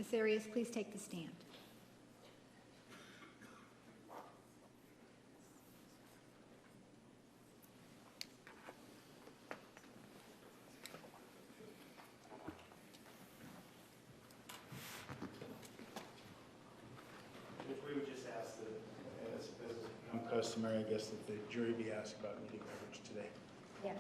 Ms. Arias, please take the stand. If we would just ask that, as customary, I guess, that the jury be asked about media coverage today. Yes.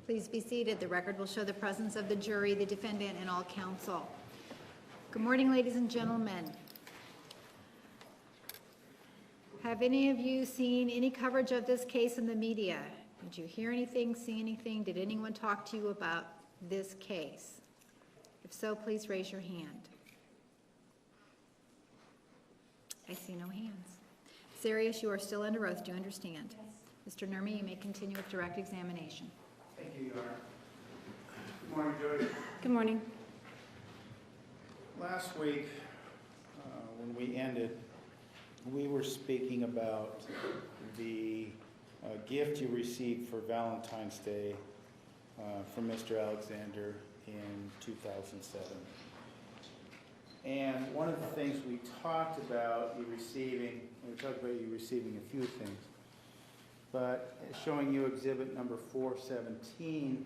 Please be seated. The record will show the presence of the jury, the defendant, and all counsel. Good morning, ladies and gentlemen. Have any of you seen any coverage of this case in the media? Did you hear anything, see anything? Did anyone talk to you about this case? If so, please raise your hand. I see no hands. Ms. Arias, you are still under oath. Do you understand? Yes. Mr. Nurmi, you may continue with direct examination. Thank you, Your Honor. Good morning, Jodi. Good morning. Last week, when we ended, we were speaking about the gift you received for Valentine's Day from Mr. Alexander in 2007. And one of the things we talked about you receiving, a few things, but showing you exhibit number 417,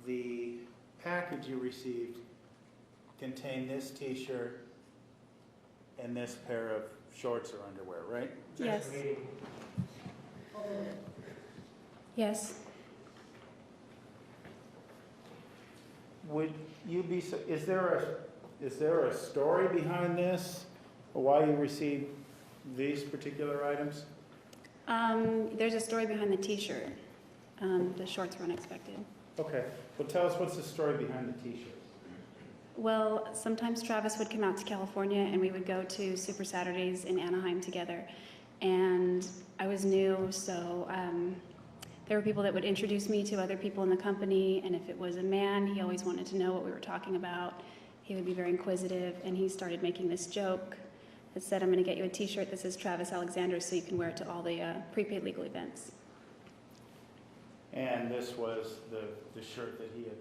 the package you received contained this t-shirt and this pair of shorts or underwear, right? Yes. Yes. Would you be, is there a story behind this, or why you received these particular items? There's a story behind the t-shirt. The shorts were unexpected. Okay. Well, tell us, what's the story behind the t-shirt? Well, sometimes Travis would come out to California and we would go to Super Saturdays in Anaheim together. And I was new, so there were people that would introduce me to other people in the company. And if it was a man, he always wanted to know what we were talking about. He would be very inquisitive, and he started making this joke that said, "I'm going to get you a t-shirt that says Travis Alexander so you can wear it to all the prepaid legal events." And this was the shirt that he had,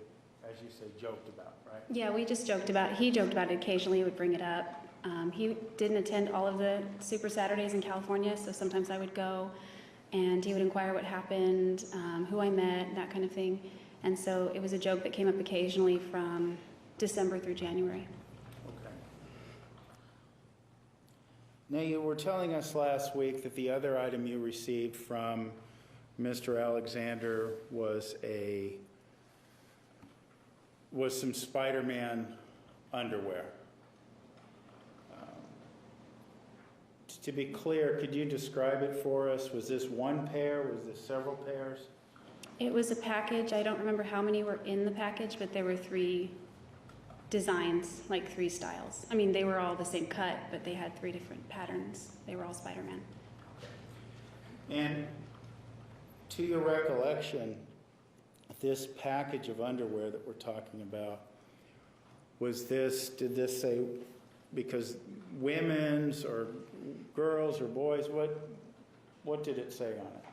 as you say, joked about, right? Yeah, we just joked about it. He joked about it occasionally. He would bring it up. He didn't attend all of the Super Saturdays in California, so sometimes I would go, and he would inquire what happened, who I met, that kind of thing. And so it was a joke that came up occasionally from December through January. Okay. Now, you were telling us last week that the other item you received from Mr. Alexander was some Spider-Man underwear. To be clear, could you describe it for us? Was this one pair? Was this several pairs? It was a package. I don't remember how many were in the package, but there were 3 designs, like 3 styles. I mean, they were all the same cut, but they had 3 different patterns. They were all Spider-Man. And to your recollection, this package of underwear that we're talking about, did this say, because women's or girls or boys, what did it say on it?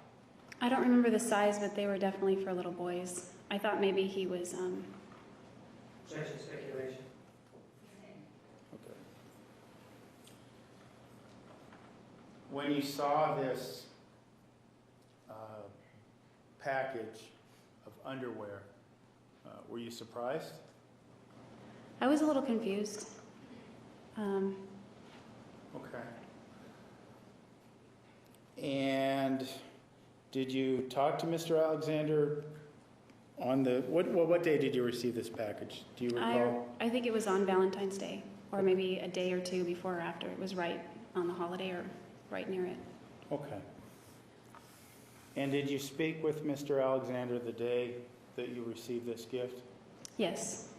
I don't remember the size, but they were definitely for little boys. I thought maybe he was... Just speculation. Okay. When you saw this package of underwear, were you surprised? I was a little confused. Okay. And did you talk to Mr. Alexander on the, what day did you receive this package? Do you recall? I think it was on Valentine's Day, or maybe a day or two before or after. It was right on the holiday or right near it. Okay. And did you speak with Mr. Alexander the day that you received this gift? Yes.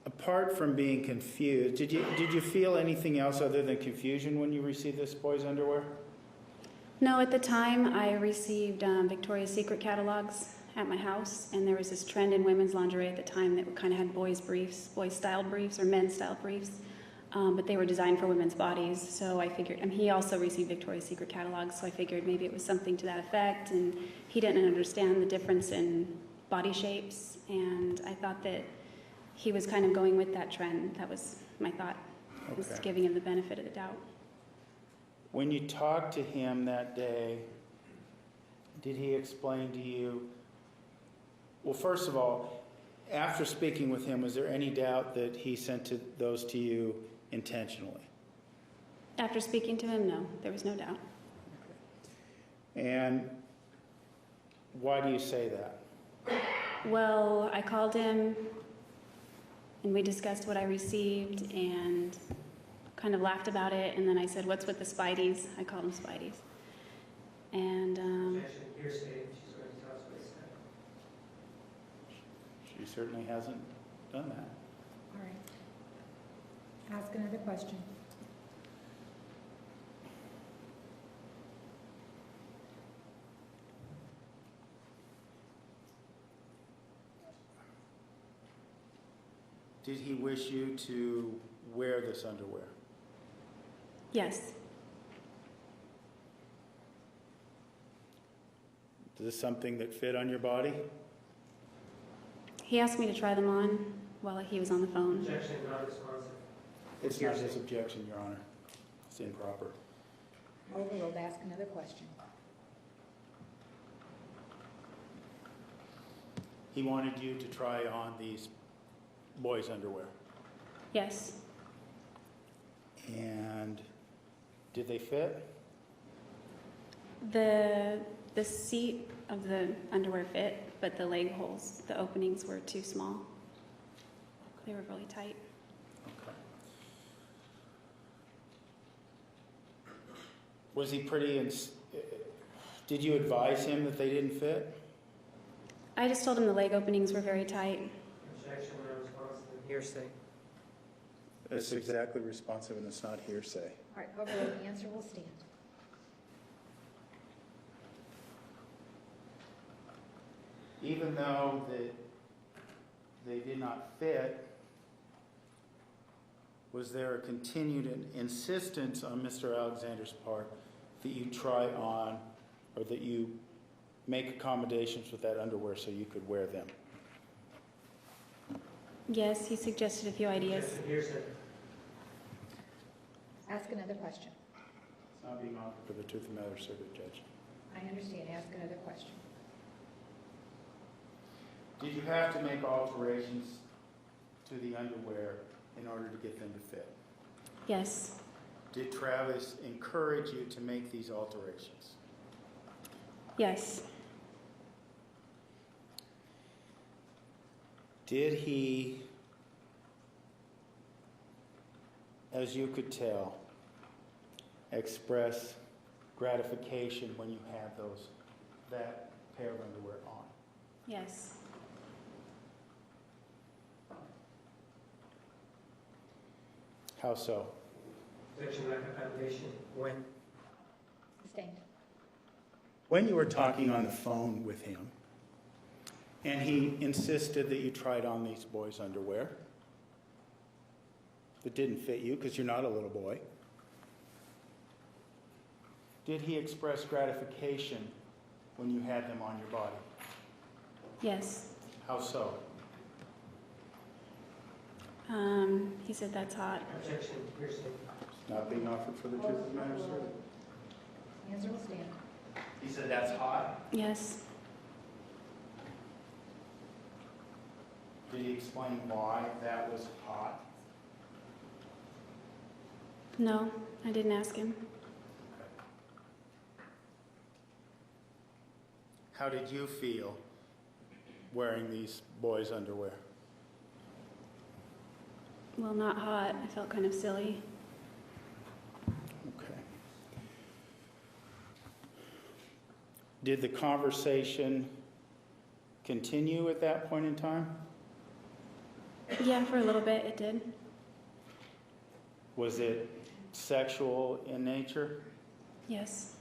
Apart from being confused, did you feel anything else other than confusion when you received this boy's underwear? No, at the time I received Victoria's Secret catalogs at my house, and there was this trend in women's lingerie at the time that kind of had boys' briefs, boys-styled briefs or men's-styled briefs, but they were designed for women's bodies. So I figured, and he also received Victoria's Secret catalogs, so I figured maybe it was something to that effect, and he didn't understand the difference in body shapes, and I thought that he was kind of going with that trend. That was my thought, was Okay. giving him the benefit of the doubt. When you talked to him that day, did he explain to you, well, first of all, after speaking with him, was there any doubt that he sent those to you intentionally? After speaking to him, no, there was no doubt. And why do you say that? Well, I called him and we discussed what I received and kind of laughed about it, and then I said, "What's with the Spideys?" I called them Spideys. And Objection, hearsay, she's going to tell us what he said. She certainly hasn't done that. All right. Ask another question. Did he wish you to wear this underwear? yes, Is this something that fit on your body? he asked me to try them on while he was on the phone. Objection, not responsive. It's not his objection, Your Honor. It's improper. Overruled. Ask another question. He wanted you to try on these boys' underwear. Yes, And did they fit? the seat of the underwear fit, but the leg holes, the openings were too small. They were really tight. Okay. Was he did you advise him that they didn't fit? I just told him the leg openings were very tight. Objection, not responsive. Hearsay. That's exactly responsive, and it's not hearsay. All right, overruled. The answer will stand. Even though that they did not fit, was there a continued insistence on Mr. Alexander's part that you try on, or that you make accommodations with that underwear so you could wear them? Yes, he suggested a few ideas. Objection, hearsay. Ask another question. It's not being offered for the Truth and Matter Circuit Judge. I understand. Ask another question. Did you have to make alterations to the underwear in order to get them to fit? Yes, Did Travis encourage you to make these alterations? yes, Did he, as you could tell, express gratification when you had that pair of underwear on? yes. How so? Objection, lack of foundation. When? Sustained. When you were talking on the phone with him, and he insisted that you tried on these boys' underwear that didn't fit you because you're not a little boy, did he express gratification when you had them on your body? Yes. How so? He said that's hot. Objection, hearsay. It's not being offered for the Truth of the Matter Circuit. The answer will stand. He said that's hot. Yes, Did he explain why that was hot? No, I didn't ask him. How did you feel wearing these boys' underwear? Well, not hot. I felt kind of silly. Okay. Did the conversation continue at that point in time? Yeah, for a little bit it did. Was it sexual in nature? Yes,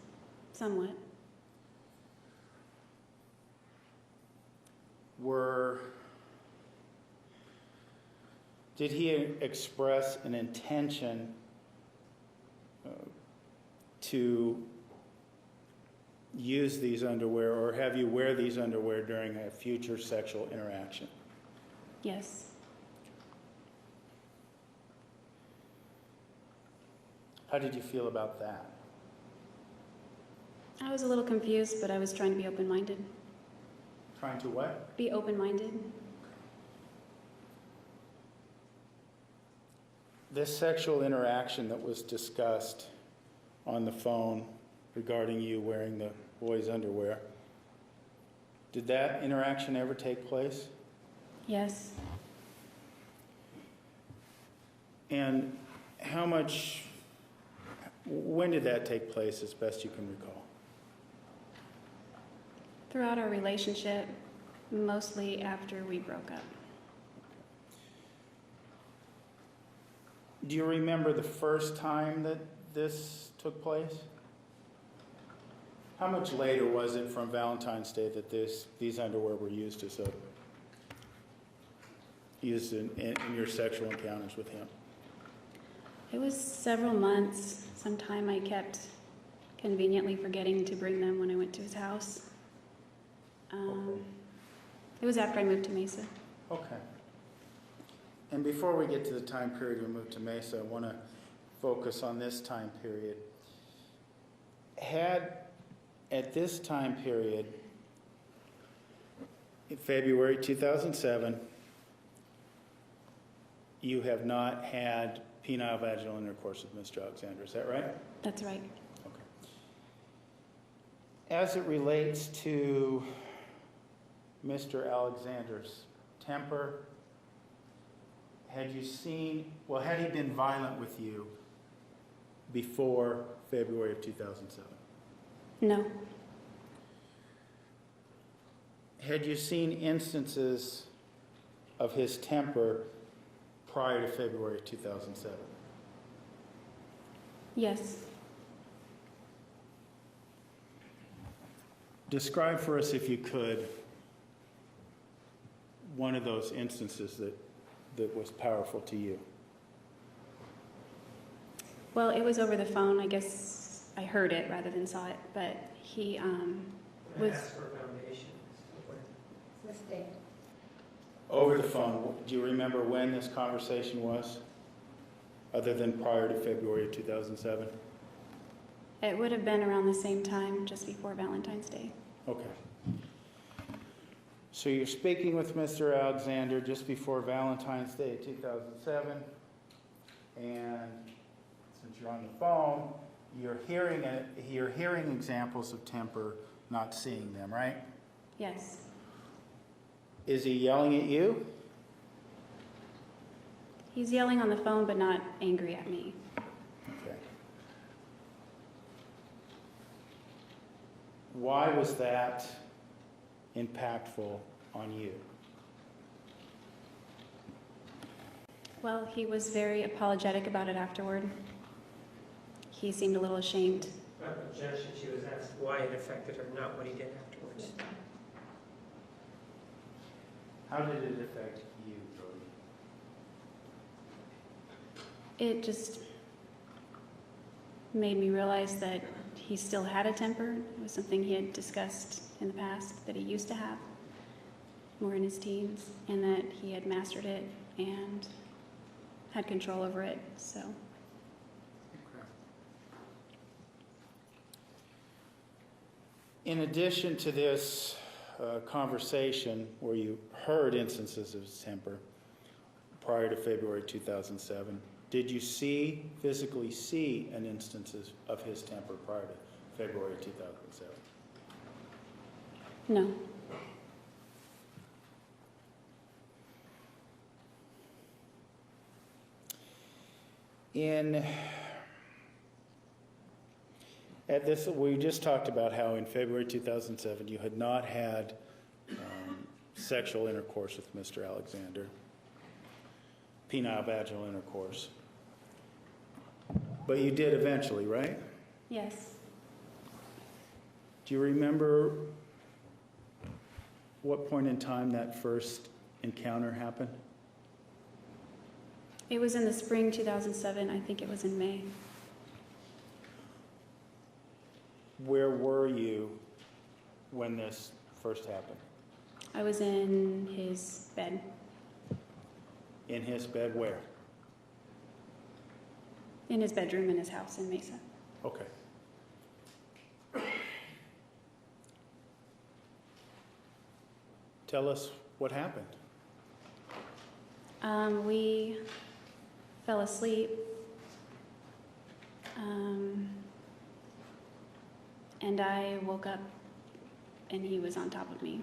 somewhat. Did he express an intention to use these underwear, or have you wear these underwear during a future sexual interaction? Yes. How did you feel about that? I was a little confused, but I was trying to be open-minded. Trying to what? Be open-minded. This sexual interaction that was discussed on the phone regarding you wearing the boys' underwear, did that interaction ever take place? Yes. And when did that take place, as best you can recall? Throughout our relationship, mostly after we broke up. Do you remember the first time that this took place? How much later was it from Valentine's Day that these underwear were used in your sexual encounters with him? It was several months. Sometime I kept conveniently forgetting to bring them when I went to his house. It was after I moved to Mesa. Okay. And before we get to the time period we moved to Mesa, I want to focus on this time period. At this time period, in February 2007, you have not had penile vaginal intercourse with Mr. Alexander, is that right? That's right. Okay. As it relates to Mr. Alexander's temper, had he been violent with you before February of 2007? No. Had you seen instances of his temper prior to February of 2007? Yes. Describe for us, if you could, one of those instances that was powerful to you. Well, it was over the phone. I guess I heard it rather than saw it, but he was... Ask for a foundation. This date. Over the phone, do you remember when this conversation was, other than prior to February of 2007? It would have been around the same time, just before Valentine's Day. Okay. So you're speaking with Mr. Alexander just before Valentine's Day 2007, and since you're on the phone, you're hearing examples of temper, not seeing them, right? Yes. Is he yelling at you? He's yelling on the phone, but not angry at me. Okay. Why was that impactful on you? Well, he was very apologetic about it afterward. He seemed a little ashamed. Objection, she was asked why it affected her, not what he did afterwards. How did it affect you, Jodi? It just made me realize that he still had a temper. It was something he had discussed in the past that he used to have, more in his teens, and that he had mastered it and had control over it. So Okay. In addition to this a conversation where you heard instances of his temper prior to February 2007. Did you physically see an instances of his temper prior to February 2007? No. We just talked about how in February 2007 you had not had sexual intercourse with Mr. Alexander, penile vaginal intercourse. But you did eventually, right? Yes. Do you remember what point in time that first encounter happened? It was in the spring 2007. I think it was in May. Where were you when this first happened? I was in his bed. In his bed where? In his bedroom in his house in Mesa. Okay. Tell us what happened. We fell asleep. And I woke up and he was on top of me.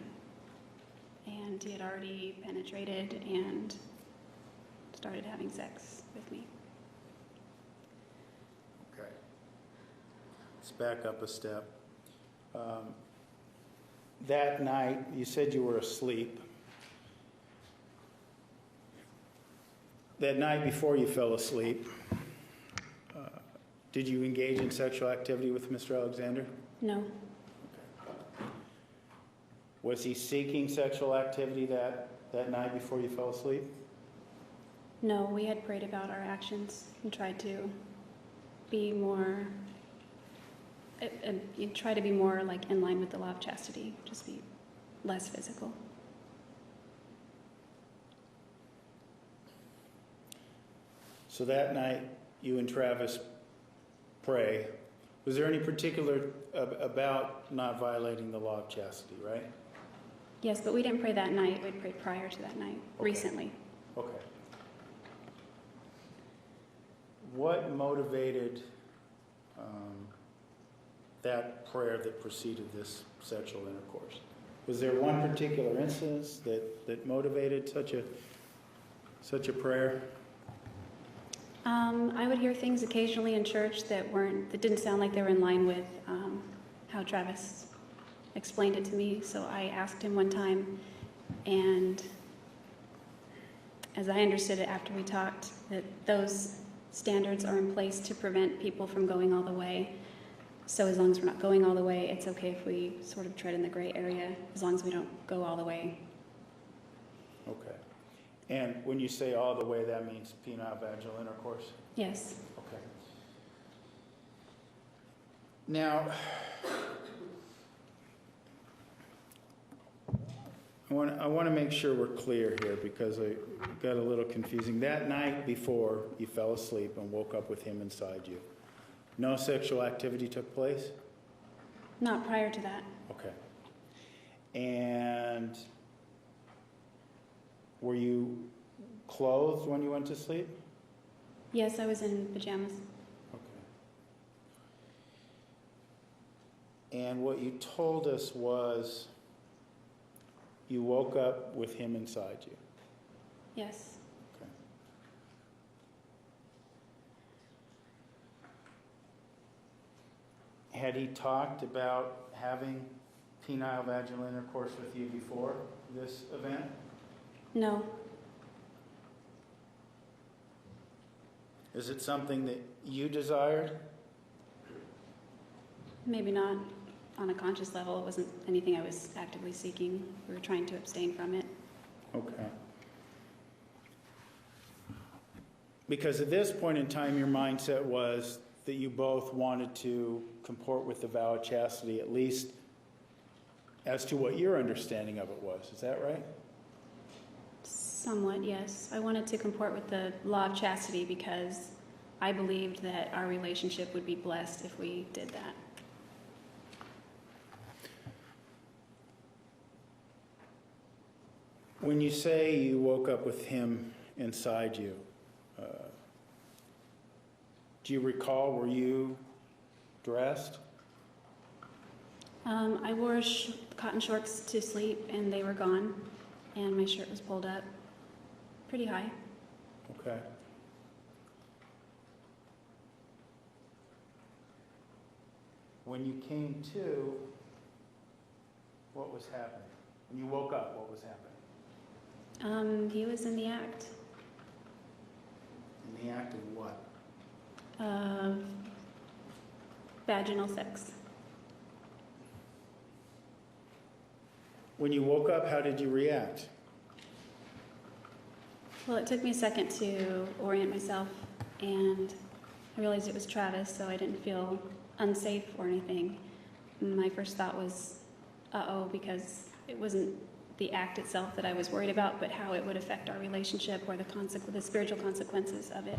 And he had already penetrated and started having sex with me. Okay. Let's back up a step. That night, you said you were asleep. That night before you fell asleep, did you engage in sexual activity with Mr. Alexander? No. Was he seeking sexual activity that night before you fell asleep? No, we had prayed about our actions and tried to be more, try to be more like in line with the law of chastity, just be less physical. So that night, you and Travis pray. Was there any particular about not violating the law of chastity, right? Yes, but we didn't pray that night. We prayed prior to that night, recently. Okay. What motivated that prayer that preceded this sexual intercourse? Was there one particular instance that motivated such a prayer? I would hear things occasionally in church that didn't sound like they were in line with how Travis explained it to me. So I asked him one time, and as I understood it after we talked, that those standards are in place to prevent people from going all the way. So as long as we're not going all the way, it's okay if we sort of tread in the gray area, as long as we don't go all the way. Okay. And when you say all the way, that means penile vaginal intercourse? Yes. Okay. Now, I want to make sure we're clear here because I got a little confusing. That night before you fell asleep and woke up with him inside you, no sexual activity took place? Not prior to that. Okay. And were you clothed when you went to sleep? Yes, I was in pajamas. Okay. And what you told us was you woke up with him inside you. Yes. Okay. Had he talked about having penile vaginal intercourse with you before this event? No. Is it something that you desired? Maybe not on a conscious level. It wasn't anything I was actively seeking. We were trying to abstain from it. Okay. Because at this point in time, your mindset was that you both wanted to comport with the vow of chastity, at least as to what your understanding of it was. Is that right? Somewhat, yes. I wanted to comport with the law of chastity because I believed that our relationship would be blessed if we did that. When you say you woke up with him inside you, do you recall, were you dressed? I wore cotton shorts to sleep, and they were gone, and my shirt was pulled up pretty high. Okay. When you came to, what was happening? When you woke up, what was happening? He was in the act In the act of what? of vaginal sex. When you woke up, how did you react? Well, it took me a second to orient myself, and I realized it was Travis, so I didn't feel unsafe or anything. My first thought was, uh-oh, because it wasn't the act itself that I was worried about, but how it would affect our relationship or the spiritual consequences of it.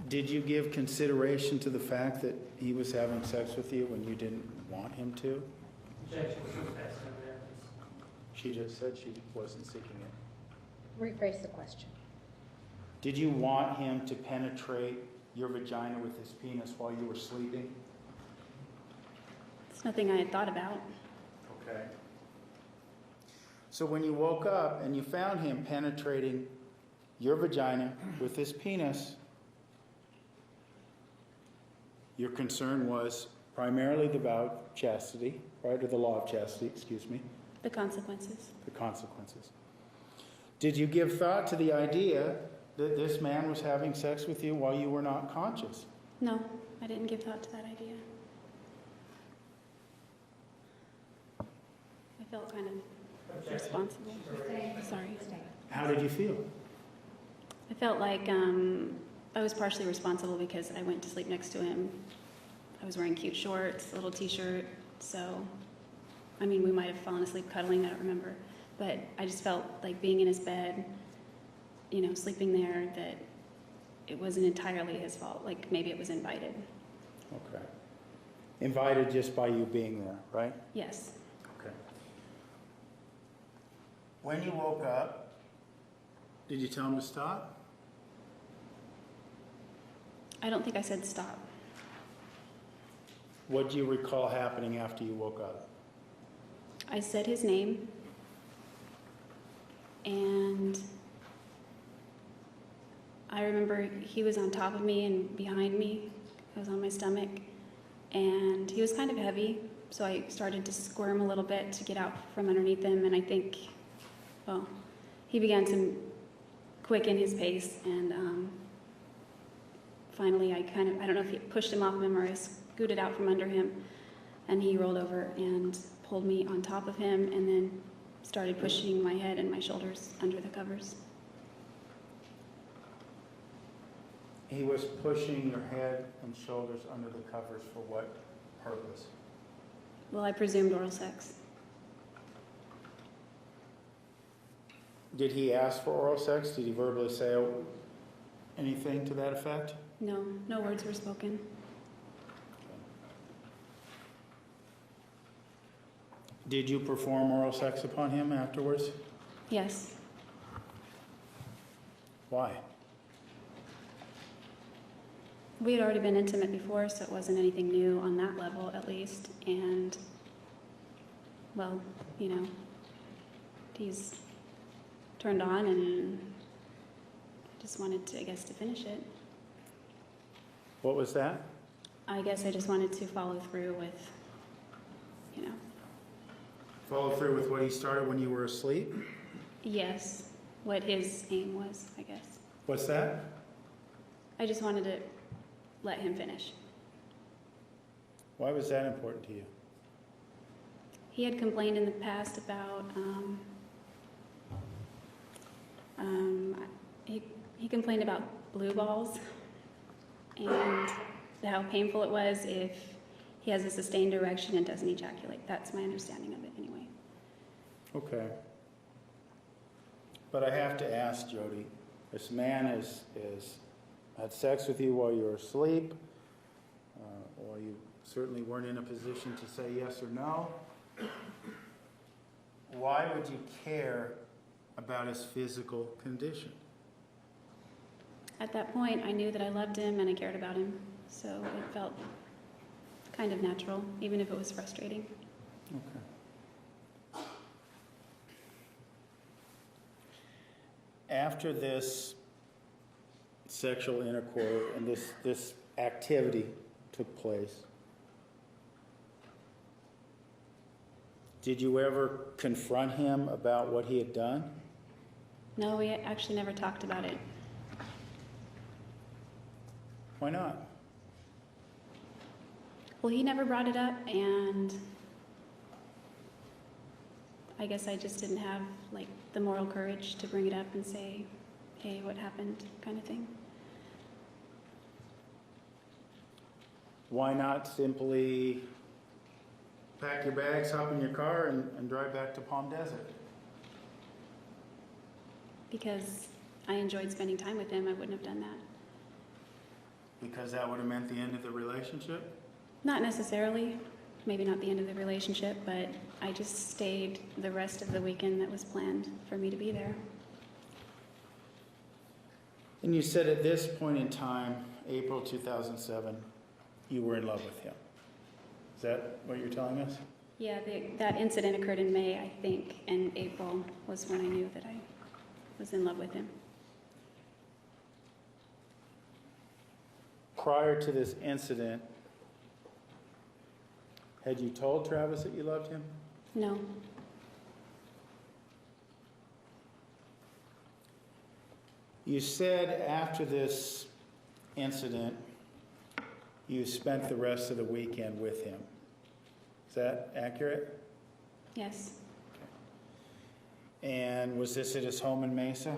Did you give consideration to the fact that he was having sex with you when you didn't want him to? Objection to pass on that. She just said she wasn't seeking it. Rephrase the question. Did you want him to penetrate your vagina with his penis while you were sleeping? It's nothing I had thought about. Okay. So when you woke up and you found him penetrating your vagina with his penis, your concern was primarily the vow of chastity, right? Or the law of chastity, excuse me, The consequences. the consequences. Did you give thought to the idea that this man was having sex with you while you were not conscious? No, I didn't give thought to that idea. I felt kind of Objection. responsible. Sorry. How did you feel? I felt like I was partially responsible because I went to sleep next to him. I was wearing cute shorts, a little t-shirt, so, I mean, we might have fallen asleep cuddling, I don't remember. But I just felt like being in his bed, you know, sleeping there, that it wasn't entirely his fault. Like, maybe it was invited. Okay. Invited just by you being there, right? Yes. Okay. When you woke up, did you tell him to stop? I don't think I said stop. What do you recall happening after you woke up? I said his name, and I remember he was on top of me and behind me. I was on my stomach, and he was kind of heavy, so I started to squirm a little bit to get out from underneath him, and I think, well, he began to quicken his pace, and finally I don't know if he pushed him off of him or I scooted out from under him, and he rolled over and pulled me on top of him and then started pushing my head and my shoulders under the covers. He was pushing your head and shoulders under the covers for what purpose? Well, I presumed oral sex. Did he ask for oral sex? Did he verbally say anything to that effect? No, no words were spoken. Did you perform oral sex upon him afterwards? Yes. Why? We had already been intimate before, so it wasn't anything new on that level, at least. And, well, you know, he's turned on and I just wanted to, I guess, to finish it. What was that? I guess I just wanted to follow through with, you know, Follow through with what he started when you were asleep? yes, what his aim was, I guess. What's that? I just wanted to let him finish. Why was that important to you? He had complained in the past about, he complained about blue balls and how painful it was if he has a sustained erection and doesn't ejaculate. That's my understanding of it anyway. Okay. But I have to ask, Jodi, this man has had sex with you while you were asleep, or you certainly weren't in a position to say yes or no. why would you care about his physical condition? At that point, I knew that I loved him and I cared about him, so it felt kind of natural, even if it was frustrating. Okay. After this sexual intercourse and this activity took place, did you ever confront him about what he had done? No, we actually never talked about it. Why not? Well, he never brought it up, and I guess I just didn't have like the moral courage to bring it up and say, hey, what happened, kind of thing. Why not simply pack your bags, hop in your car, and drive back to Palm Desert? Because I enjoyed spending time with him, I wouldn't have done that. Because that would have meant the end of the relationship? Not necessarily, maybe not the end of the relationship, but I just stayed the rest of the weekend that was planned for me to be there. And you said at this point in time, April 2007, you were in love with him. Is that what you're telling us? Yeah, that incident occurred in May, I think, and April was when I knew that I was in love with him. Prior to this incident, had you told Travis that you loved him? No. You said after this incident, you spent the rest of the weekend with him. Is that accurate? Yes. And was this at his home in Mesa?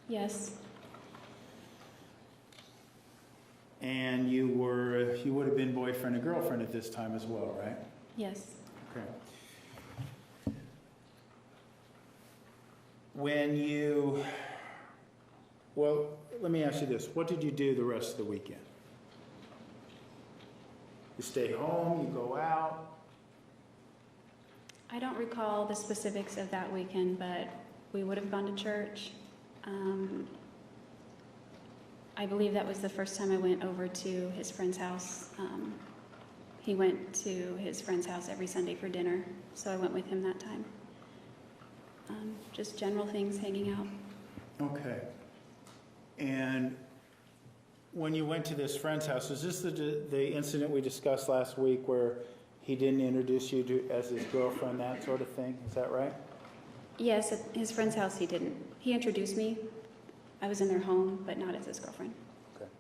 Yes. And you would have been boyfriend and girlfriend at this time as well, right? Yes. Okay. Well, let me ask you this. What did you do the rest of the weekend? You stay home, you go out? I don't recall the specifics of that weekend, but we would have gone to church. I believe that was the first time I went over to his friend's house. He went to his friend's house every Sunday for dinner, so I went with him that time. Just general things, hanging out. Okay. And when you went to this friend's house, is this the incident we discussed last week where he didn't introduce you to as his girlfriend, that sort of thing? Is that right? Yes, at his friend's house he didn't. He introduced me. I was in their home, but not as his girlfriend. Okay.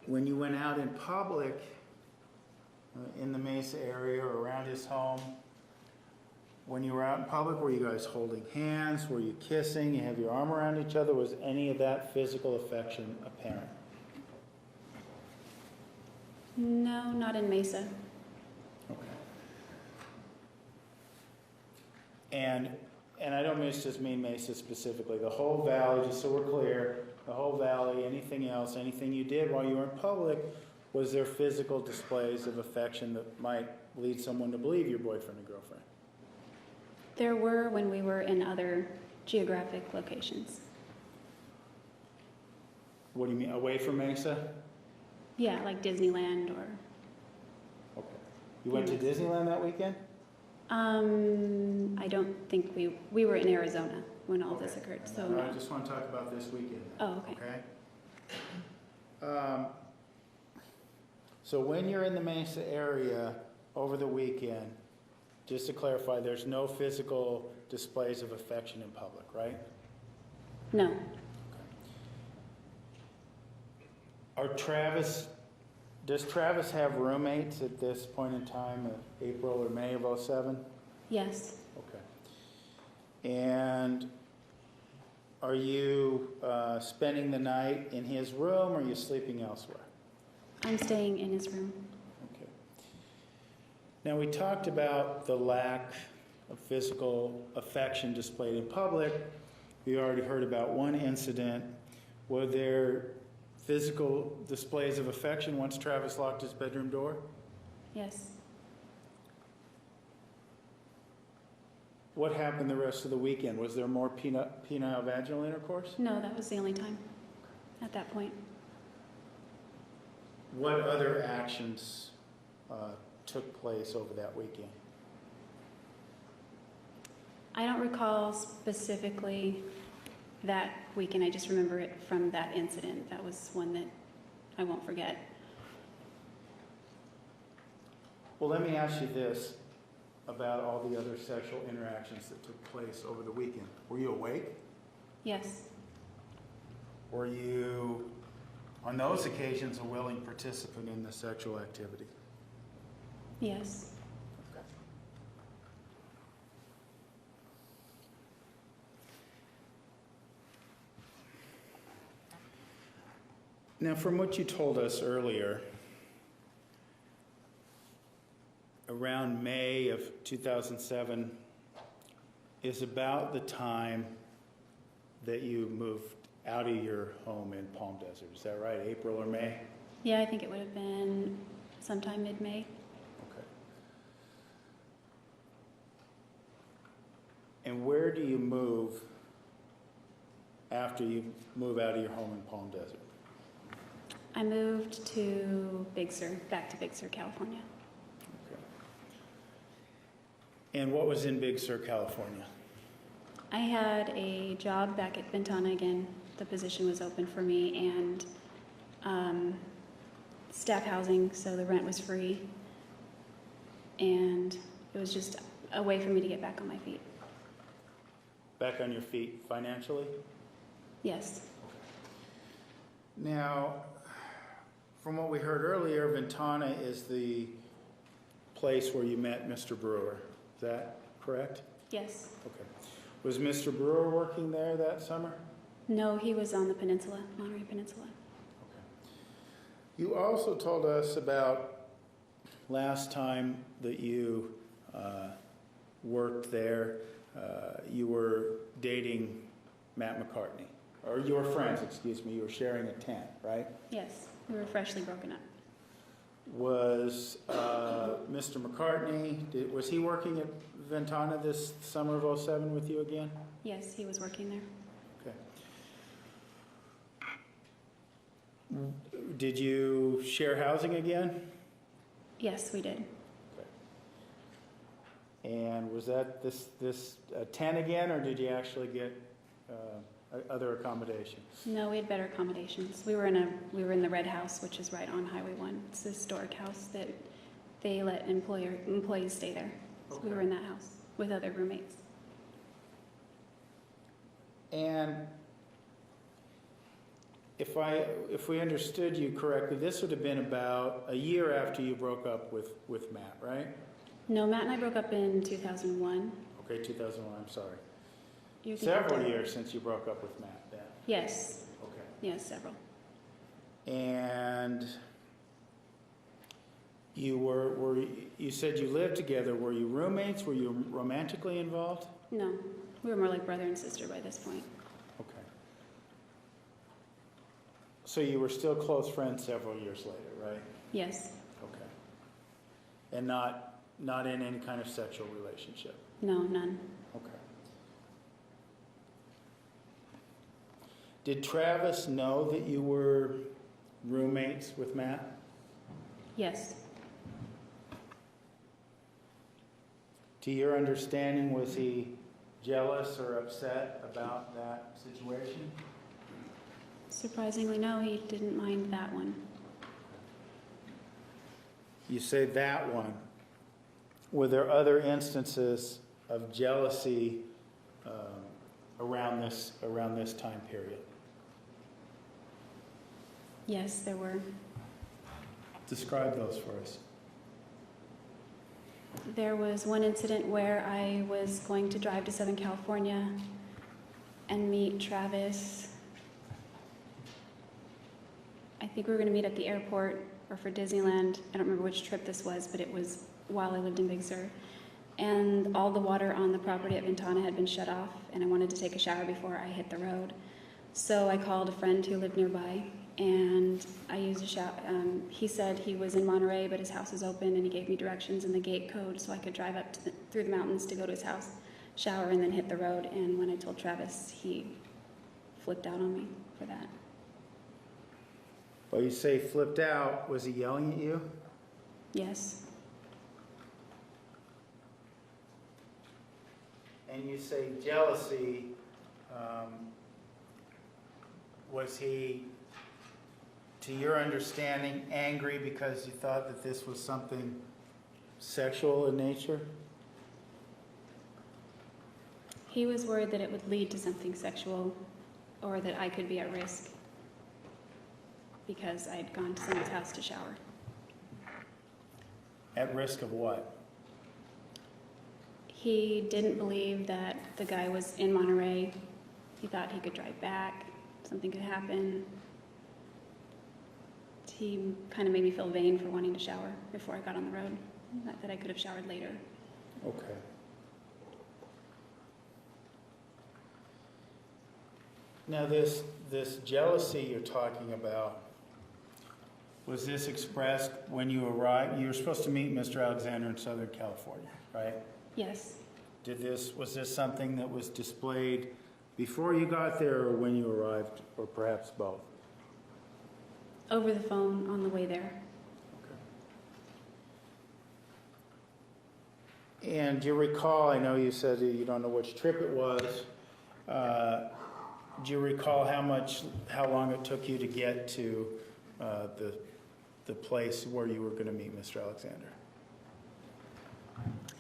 When you went out in public, in the Mesa area or around his home, when you were out in public, were you guys holding hands? Were you kissing? You have your arm around each other? Was any of that physical affection apparent? No, not in Mesa. Okay. And I don't just mean Mesa specifically, the whole valley, just so we're clear, the whole valley, anything else, anything you did while you were in public, was there physical displays of affection that might lead someone to believe you're boyfriend and girlfriend? There were when we were in other geographic locations. What do you mean, away from Mesa? Yeah, like Disneyland or... Okay. You went to Disneyland that weekend? I don't think we were in Arizona when all this occurred, so no. I just want to talk about this weekend. Oh, okay. Okay? So when you're in the Mesa area over the weekend, just to clarify, there's no physical displays of affection in public, right? No. Does Travis have roommates at this point in time, April or May of 07? Yes. Okay. And are you spending the night in his room or are you sleeping elsewhere? I'm staying in his room. Okay. Now we talked about the lack of physical affection displayed in public. We already heard about one incident. Were there physical displays of affection once Travis locked his bedroom door? Yes. What happened the rest of the weekend? Was there more penile vaginal intercourse? No, that was the only time at that point. What other actions took place over that weekend? I don't recall specifically that weekend. I just remember it from that incident. That was one that I won't forget. Well, let me ask you this about all the other sexual interactions that took place over the weekend. Were you awake? Yes. Were you, on those occasions, a willing participant in the sexual activity? Yes. Now, from what you told us earlier, around May of 2007 is about the time that you moved out of your home in Palm Desert. Is that right? April or May? Yeah, I think it would have been sometime mid-May. Okay. And where do you move after you move out of your home in Palm Desert? I moved to Big Sur, back to Big Sur, California. Okay. And what was in Big Sur, California? I had a job back at Ventana again. The position was open for me, and staff housing, so the rent was free. And it was just a way for me to get back on my feet. Back on your feet financially? Yes. Now, from what we heard earlier, Ventana is the place where you met Mr. Brewer. Is that correct? Yes. Okay. Was Mr. Brewer working there that summer? No, he was on the peninsula, Monterey Peninsula. Okay. You also told us about last time that you worked there, you were dating Matt McCartney. Or you were friends, excuse me. You were sharing a tent, right? Yes, we were freshly broken up. Was Mr. McCartney, was he working at Ventana this summer of '07 with you again? Yes, he was working there. Okay. Did you share housing again? Yes, we did. Okay. And was that this tent again, or did you actually get other accommodations? No, we had better accommodations. We were in the Red House, which is right on Highway 1. It's a historic house that they let employees stay there. So we were in that house with other roommates. And if we understood you correctly, this would have been about a year after you broke up with Matt, right? No, Matt and I broke up in 2001. Okay, 2001, I'm sorry. You can Several get that. years since you broke up with Matt then. Yes. Okay. Yes, several. And you said you lived together. Were you roommates? Were you romantically involved? No, we were more like brother and sister by this point. Okay. So you were still close friends several years later, right? Yes. Okay. And not in any kind of sexual relationship? No, none. Okay. Did Travis know that you were roommates with Matt? Yes. To your understanding, was he jealous or upset about that situation? Surprisingly, no, he didn't mind that one. You say that one. Were there other instances of jealousy around this time period? Yes, there were. Describe those for us. There was one incident where I was going to drive to Southern California and meet Travis. I think we were going to meet at the airport or for Disneyland. I don't remember which trip this was, but it was while I lived in Big Sur. And all the water on the property at Ventana had been shut off, and I wanted to take a shower before I hit the road. So I called a friend who lived nearby, and I used a shower. He said he was in Monterey, but his house was open, and he gave me directions and the gate code so I could drive up through the mountains to go to his house. shower and then hit the road. And when I told Travis, he flipped out on me for that. Well, you say flipped out. Was he yelling at you? Yes. And you say jealousy. Was he, to your understanding, angry because you thought that this was something sexual in nature? He was worried that it would lead to something sexual or that I could be at risk because I'd gone to someone's house to shower. At risk of what? He didn't believe that the guy was in Monterey. He thought he could drive back. Something could happen. He kind of made me feel vain for wanting to shower before I got on the road. Not that I could have showered later. Okay. Now this jealousy you're talking about, was this expressed when you arrived? You were supposed to meet Mr. Alexander in Southern California, right? Yes. Was this something that was displayed before you got there or when you arrived, or perhaps both? Over the phone on the way there. Okay. And do you recall, I know you said that you don't know which trip it was, do you recall how long it took you to get to the place where you were going to meet Mr. Alexander?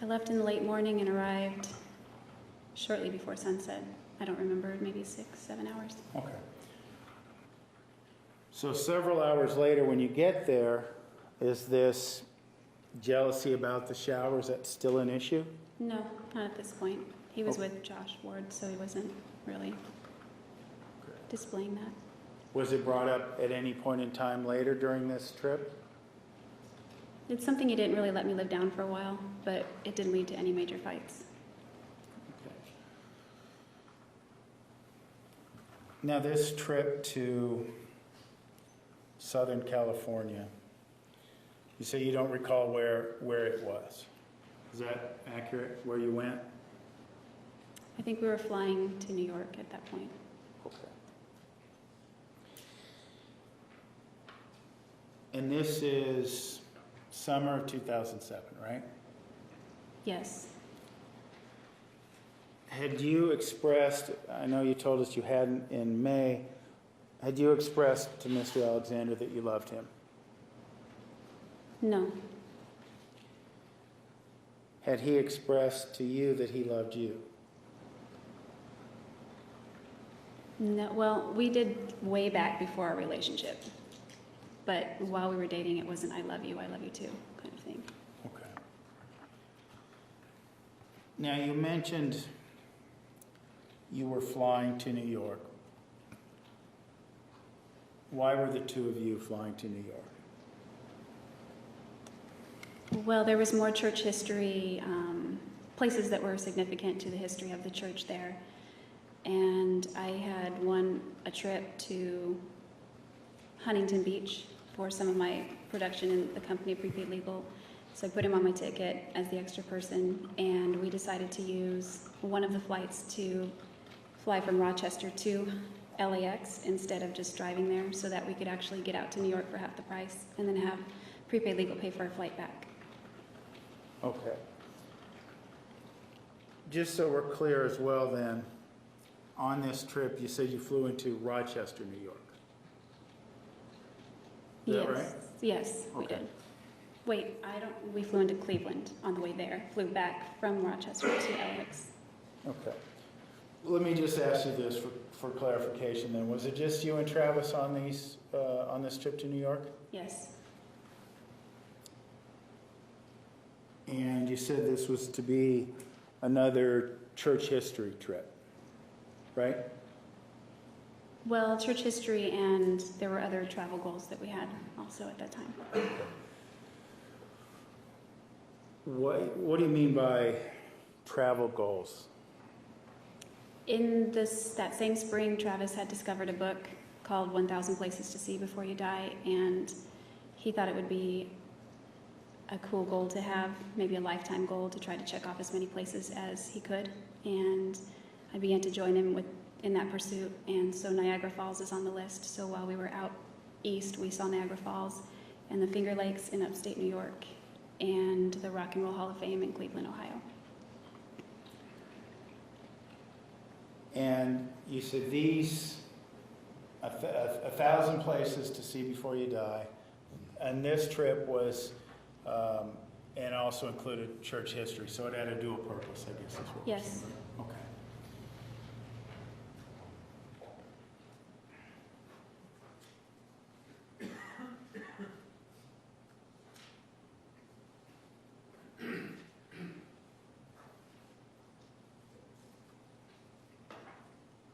I left in the late morning and arrived shortly before sunset. I don't remember, maybe 6, 7 hours. Okay. So several hours later when you get there, is this jealousy about the shower, is that still an issue? No, not at this point. He was Okay. with Josh Ward, so he wasn't really displaying that. Was it brought up at any point in time later during this trip? It's something he didn't really let me live down for a while, but it didn't lead to any major fights. Okay. Now this trip to Southern California, you say you don't recall where it was. Is that accurate, where you went? I think we were flying to New York at that point. Okay. And this is summer of 2007, right? Yes. Had you expressed, I know you told us you hadn't in May, had you expressed to Mr. Alexander that you loved him? No. Had he expressed to you that he loved you? No. Well, we did way back before our relationship. But while we were dating, it wasn't I love you too kind of thing. Okay. Now you mentioned you were flying to New York. Why were the two of you flying to New York? Well, there was more church history, places that were significant to the history of the church there. And I had won a trip to Huntington Beach for some of my production in the company Prepaid Legal. So I put him on my ticket as the extra person, and we decided to use one of the flights to fly from Rochester to LAX instead of just driving there, so that we could actually get out to New York for half the price and then have Prepaid Legal pay for our flight back. Okay. Just so we're clear as well then, on this trip you said you flew into Rochester, New York. Is that right? Yes, we Okay. did. Wait, we flew into Cleveland on the way there, flew back from Rochester to LAX. Okay. Let me just ask you this for clarification then. Was it just you and Travis on this trip to New York? Yes. And you said this was to be another church history trip, right? Well, church history, and there were other travel goals that we had also at that time. What do you mean by travel goals? In that same spring, Travis had discovered a book called 1,000 Places to See Before You Die, and he thought it would be a cool goal to have, maybe a lifetime goal to try to check off as many places as he could and I began to join him in that pursuit. And so Niagara Falls is on the list. So while we were out east, we saw Niagara Falls and the Finger Lakes in upstate New York and the Rock and Roll Hall of Fame in Cleveland, Ohio. And you said these, 1,000 places to see before you die. And this trip was, and also included church history, so it had a dual purpose, I guess is what you're Yes. saying. Okay.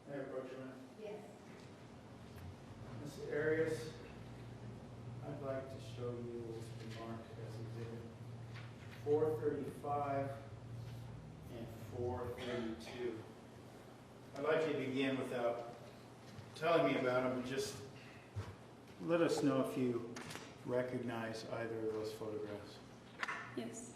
May I approach you, ma'am? Yes. Ms. Arias, I'd like to show you what's been marked as exhibit 435 and 432. I'd like you to begin without telling me about them, but just let us know if you recognize either of those photographs. Yes.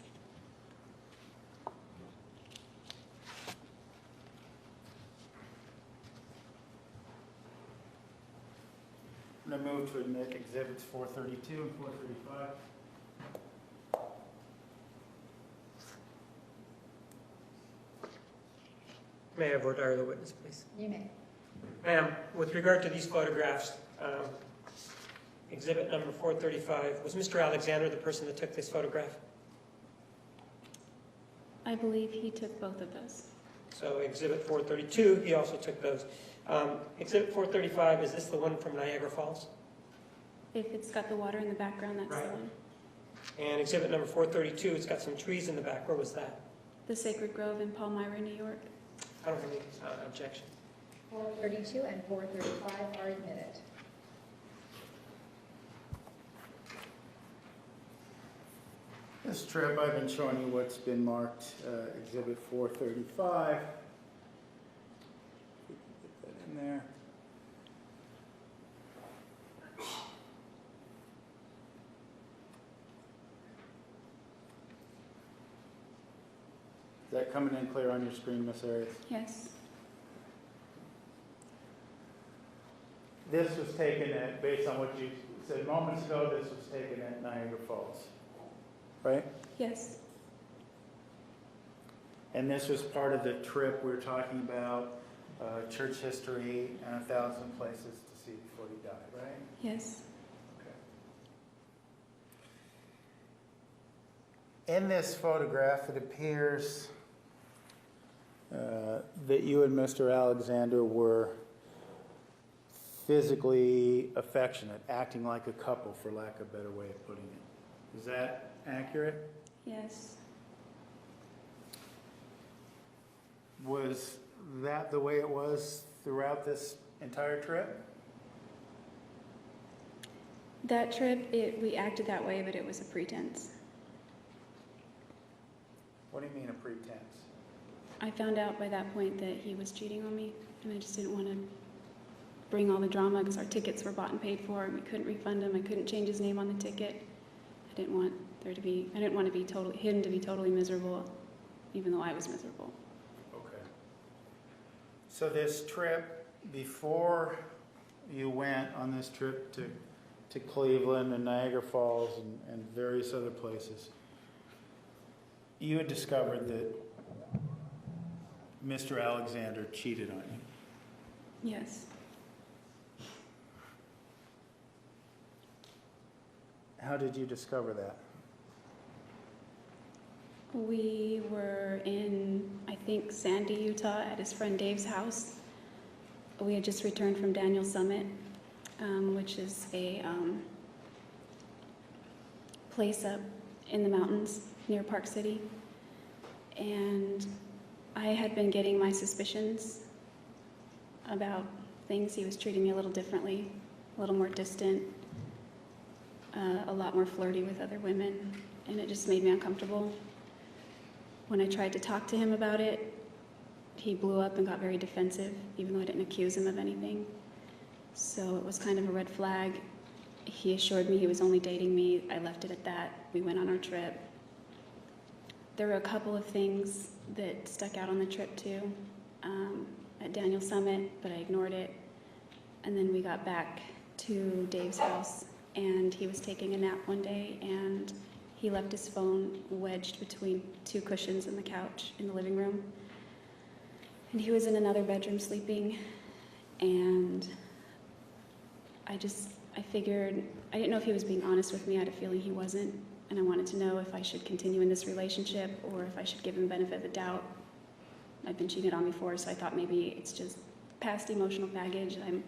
I'm going to move to admit exhibits 432 and 435. May I vote the witness, please? You may. Ma'am, with regard to these photographs, exhibit number 435, was Mr. Alexander the person that took this photograph? I believe he took both of those. So exhibit 432, he also took those. Exhibit 435, is this the one from Niagara Falls? If it's got the water in the background, that's Right. the one. And exhibit number 432, it's got some trees in the back. Where was that? The Sacred Grove in Palmyra, New York. I don't have any objection. 432 and 435 are admitted. This trip, I've been showing you what's been marked exhibit 435. Put that in there. Is that coming in clear on your screen, Miss Arias? Yes. This was taken at, based on what you said moments ago, this was taken at Niagara Falls, right? Yes. And this was part of the trip we were talking about, church history and 1,000 places to see before you die, right? Yes. Okay. In this photograph, it appears that you and Mr. Alexander were physically affectionate, acting like a couple, for lack of a better way of putting it. Is that accurate? Yes. Was that the way it was throughout this entire trip? That trip, we acted that way, but it was a pretense. What do you mean a pretense? I found out by that point that he was cheating on me, and I just didn't want to bring all the drama because our tickets were bought and paid for, and we couldn't refund him. I couldn't change his name on the ticket. I didn't want him to be totally miserable, even though I was miserable. Okay. So this trip, before you went on this trip to Cleveland and Niagara Falls and various other places, you had discovered that Mr. Alexander cheated on you. Yes. How did you discover that? We were in, I think, Sandy, Utah, at his friend Dave's house. We had just returned from Daniel Summit, which is a place up in the mountains near Park City. And I had been getting my suspicions about things. He was treating me a little differently, a little more distant, a lot more flirty with other women, and it just made me uncomfortable. When I tried to talk to him about it, he blew up and got very defensive, even though I didn't accuse him of anything. So it was kind of a red flag. He assured me he was only dating me. I left it at that. We went on our trip. there were a couple of things that stuck out on the trip too, at Daniel Summit, but I ignored it. And then we got back to Dave's house, and he was taking a nap one day, and he left his phone wedged between two cushions in the couch in the living room. And he was in another bedroom sleeping, and I figured, I didn't know if he was being honest with me. I had a feeling he wasn't, and I wanted to know if I should continue in this relationship or if I should give him benefit of the doubt. I've been cheated on before, so I thought maybe it's just past emotional baggage. I'm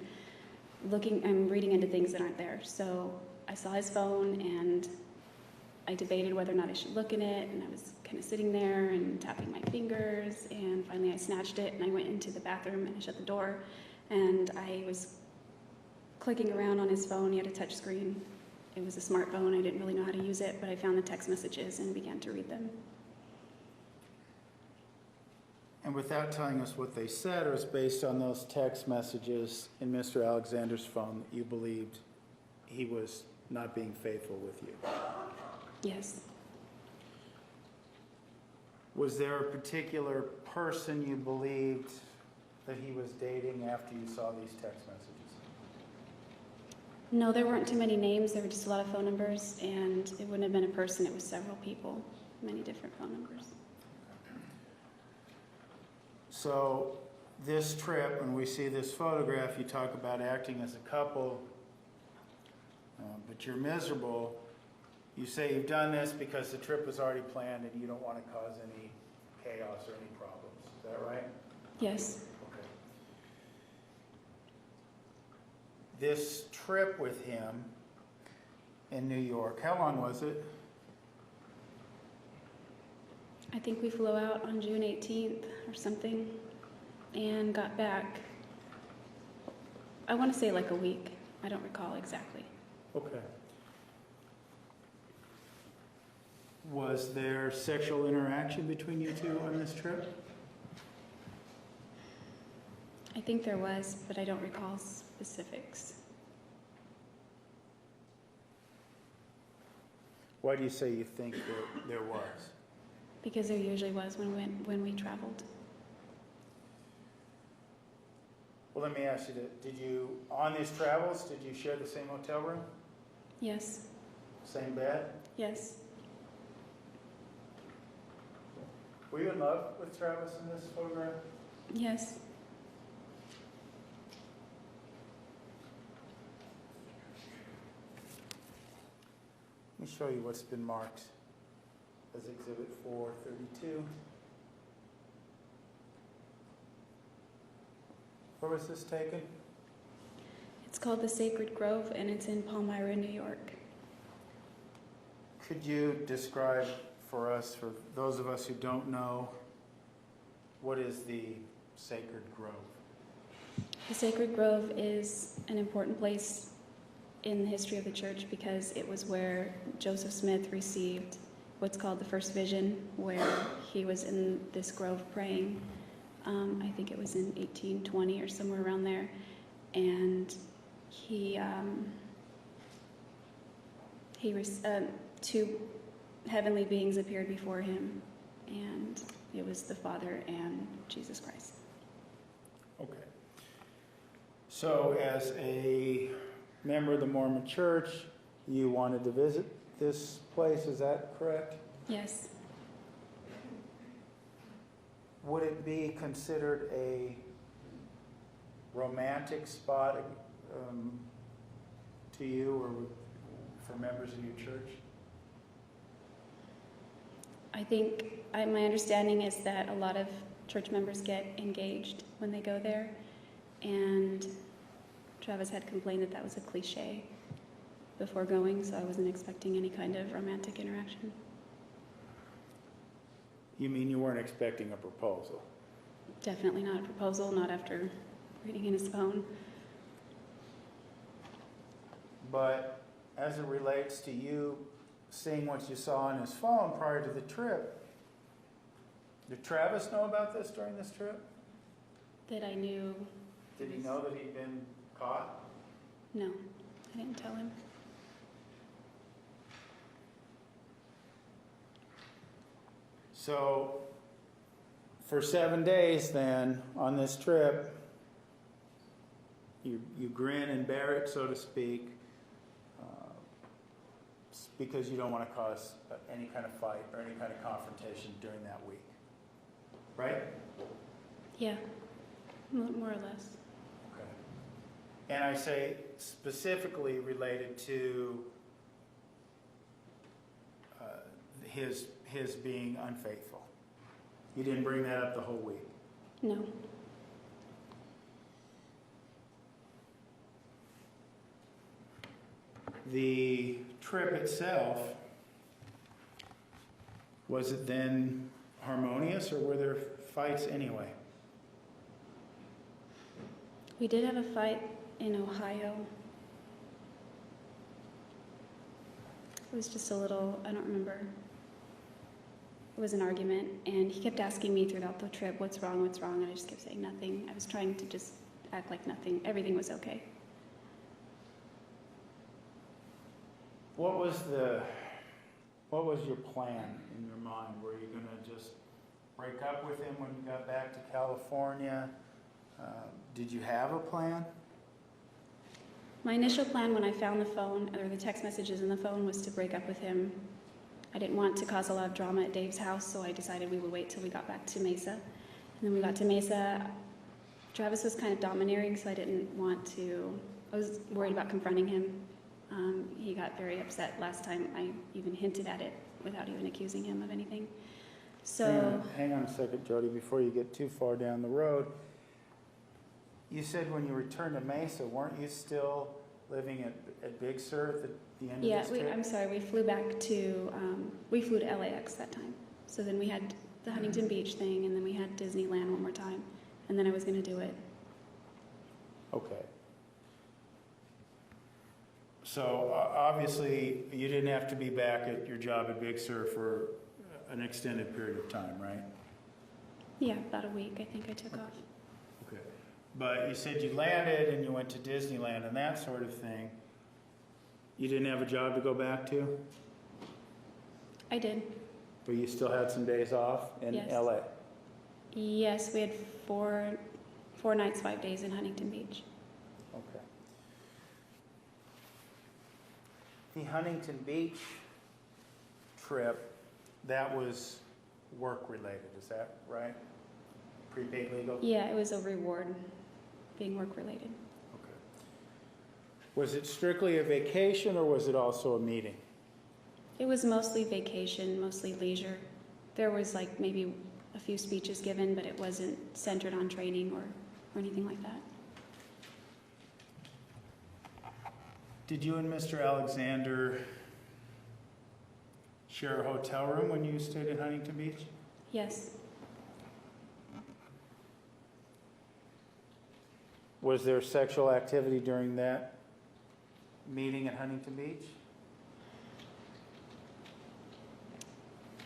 reading into things that aren't there. So I saw his phone, and I debated whether or not I should look in it, and I was kind of sitting there and tapping my fingers, and finally I snatched it, and I went into the bathroom, and I shut the door, and I was clicking around on his phone. He had a touch screen. It was a smartphone. I didn't really know how to use it, but I found the text messages and began to read them. And without telling us what they said, it was based on those text messages in Mr. Alexander's phone that you believed he was not being faithful with you. Yes. Was there a particular person you believed that he was dating after you saw these text messages? No, there weren't too many names. There were just a lot of phone numbers, and it wouldn't have been a person. It was several people, many different phone numbers. So this trip, when we see this photograph, you talk about acting as a couple, but you're miserable. You say you've done this because the trip was already planned and you don't want to cause any chaos or any problems. Is that right? Yes. Okay. This trip with him in New York, how long was it? I think we flew out on June 18th or something and got back, I want to say like a week. I don't recall exactly. Okay. Was there sexual interaction between you two on this trip? I think there was, but I don't recall specifics. Why do you say you think that there was? Because there usually was when we traveled. Well, let me ask you, did you, on these travels, did you share the same hotel room? Yes. Same bed? Yes. Were you in love with Travis in this photograph? Yes. Let me show you what's been marked as Exhibit 432. Where was this taken? It's called the Sacred Grove, and it's in Palmyra, New York. Could you describe for us, for those of us who don't know, what is the Sacred Grove? The Sacred Grove is an important place in the history of the church because it was where Joseph Smith received what's called the first vision, where he was in this grove praying. I think it was in 1820 or somewhere around there. And two heavenly beings appeared before him, and it was the Father and Jesus Christ. Okay. So as a member of the Mormon Church, you wanted to visit this place, is that correct? Yes. Would it be considered a romantic spot to you or for members of your church? I think my understanding is that a lot of church members get engaged when they go there, and Travis had complained that that was a cliche before going, so I wasn't expecting any kind of romantic interaction. You mean you weren't expecting a proposal? Definitely not a proposal, not after reading in his phone. But as it relates to you seeing what you saw on his phone prior to the trip, did Travis know about this during this trip? That I knew. Did he know that he'd been caught? No, I didn't tell him. So, for 7 days then, on this trip, you grin and bear it, so to speak, because you don't want to cause any kind of fight or any kind of confrontation during that week. Right? Yeah, more or less. Okay. And I say specifically related to his being unfaithful. You didn't bring that up the whole week. No. The trip itself, was it then harmonious, or were there fights anyway? We did have a fight in Ohio. It was just a little, I don't remember. It was an argument, and he kept asking me throughout the trip, what's wrong, and I just kept saying nothing. I was trying to just act like nothing, everything was okay. What was your plan in your mind? Were you going to just break up with him when you got back to California? Did you have a plan? My initial plan when I found the phone, or the text messages in the phone, was to break up with him. I didn't want to cause a lot of drama at Dave's house, so I decided we would wait till we got back to Mesa. And then we got to Mesa. Travis was kind of domineering, so I didn't want to, I was worried about confronting him. He got very upset last time I even hinted at it without even accusing him of anything. So, Hang on a second, Jodi, before you get too far down the road. You said when you returned to Mesa, weren't you still living at Big Sur at the end yeah, of this trip? I'm sorry, we flew back to, we flew to LAX that time. So then we had the Huntington Beach thing, and then we had Disneyland one more time, and then I was going to do it. Okay. So obviously, you didn't have to be back at your job at Big Sur for an extended period of time, right? Yeah, about a week I think I took off. Okay. But you said you landed and you went to Disneyland and that sort of thing. You didn't have a job to go back to? I did. But you still had some days off in Yes. LA? Yes, we had four nights, 5 days in Huntington Beach. Okay. The Huntington Beach trip, that was work-related, is that right? Prepaid legal? Yeah, it was a reward, being work-related. Okay. Was it strictly a vacation, or was it also a meeting? It was mostly vacation, mostly leisure. There was like maybe a few speeches given, but it wasn't centered on training or anything like that. Did you and Mr. Alexander share a hotel room when you stayed in Huntington Beach? Yes. Was there sexual activity during that meeting at Huntington Beach?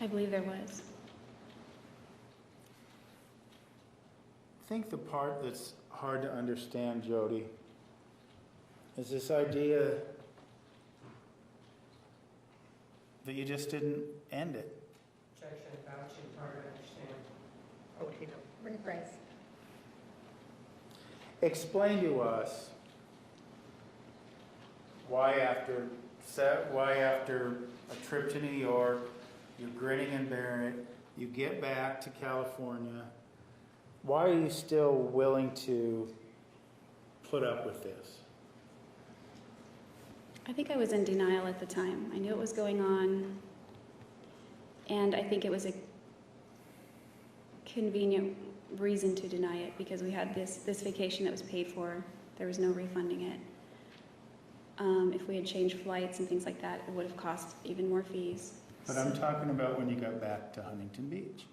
I believe there was. I think the part that's hard to understand, Jodi, is this idea that you just didn't end it. Objection, vouching, hard to understand. Oh, you know. Rephrase. Explain to us why after a trip to New York, you're grinning and bearing it, you get back to California, why are you still willing to put up with this? I think I was in denial at the time. I knew it was going on, and I think it was a convenient reason to deny it because we had this vacation that was paid for. There was no refunding it. If we had changed flights and things like that, it would have cost even more fees. But I'm talking about when you got back to Huntington Beach.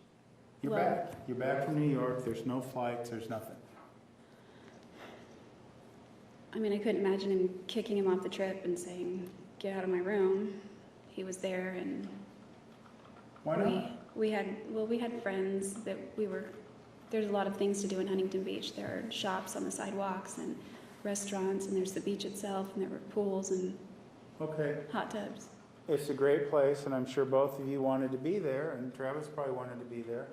You're Well- back. You're back from New York. There's no flights. There's nothing. I mean, I couldn't imagine him kicking him off the trip and saying, "Get out of my room." He was there, and Why not? we had friends that there's a lot of things to do in Huntington Beach. There are shops on the sidewalks and restaurants, and there's the beach itself, and there were pools and Okay. hot tubs. It's a great place, and I'm sure both of you wanted to be there, and Travis probably wanted to be there.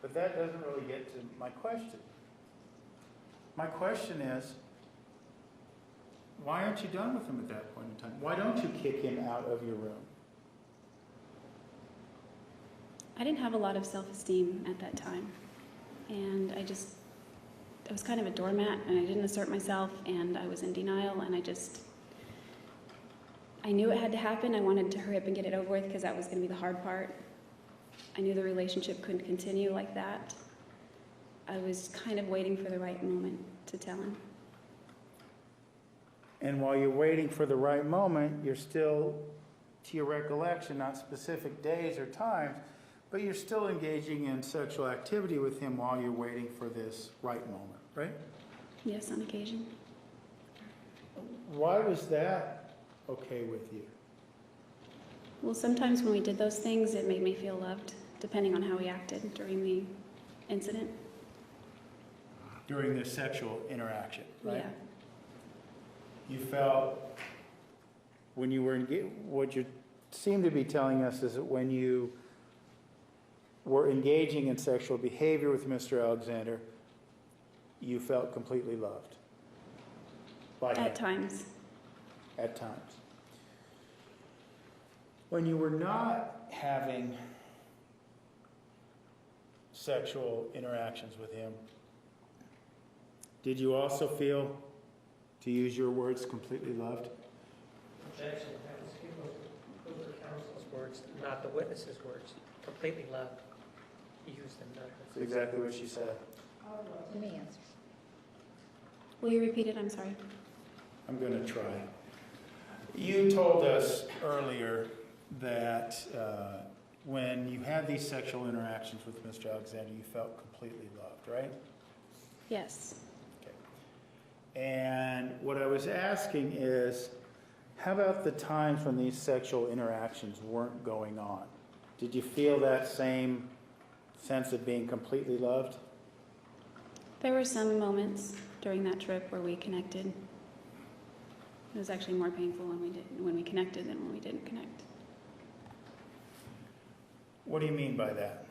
But that doesn't really get to my question. My question is, why aren't you done with him at that point in time? Why don't you kick him out of your room? I didn't have a lot of self-esteem at that time. And I was kind of a doormat, and I didn't assert myself, and I was in denial, and I knew it had to happen. I wanted to hurry up and get it over with because that was going to be the hard part. I knew the relationship couldn't continue like that. I was kind of waiting for the right moment to tell him. And while you're waiting for the right moment, you're still, to your recollection, not specific days or times, but you're still engaging in sexual activity with him while you're waiting for this right moment, right? Yes, on occasion. Why was that okay with you? Well, sometimes when we did those things, it made me feel loved, depending on how we acted during the incident. During this sexual interaction, right? Yeah. You felt when you were what you seem to be telling us is that when you were engaging in sexual behavior with Mr. Alexander, you felt completely loved by him. At times. At times. When you were not having sexual interactions with him, did you also feel, to use your words, completely loved? Objection. Those are counsel's words, not the witness's words. Completely loved. He used them, not hers. That's exactly what she said. Let me answer. Will you repeat it? I'm sorry. I'm going to try. You told us earlier that when you had these sexual interactions with Mr. Alexander, you felt completely loved, right? Yes. And what I was asking is, how about the times when these sexual interactions weren't going on? Did you feel that same sense of being completely loved? There were some moments during that trip where we connected. It was actually more painful when we connected than when we didn't connect. What do you mean by that?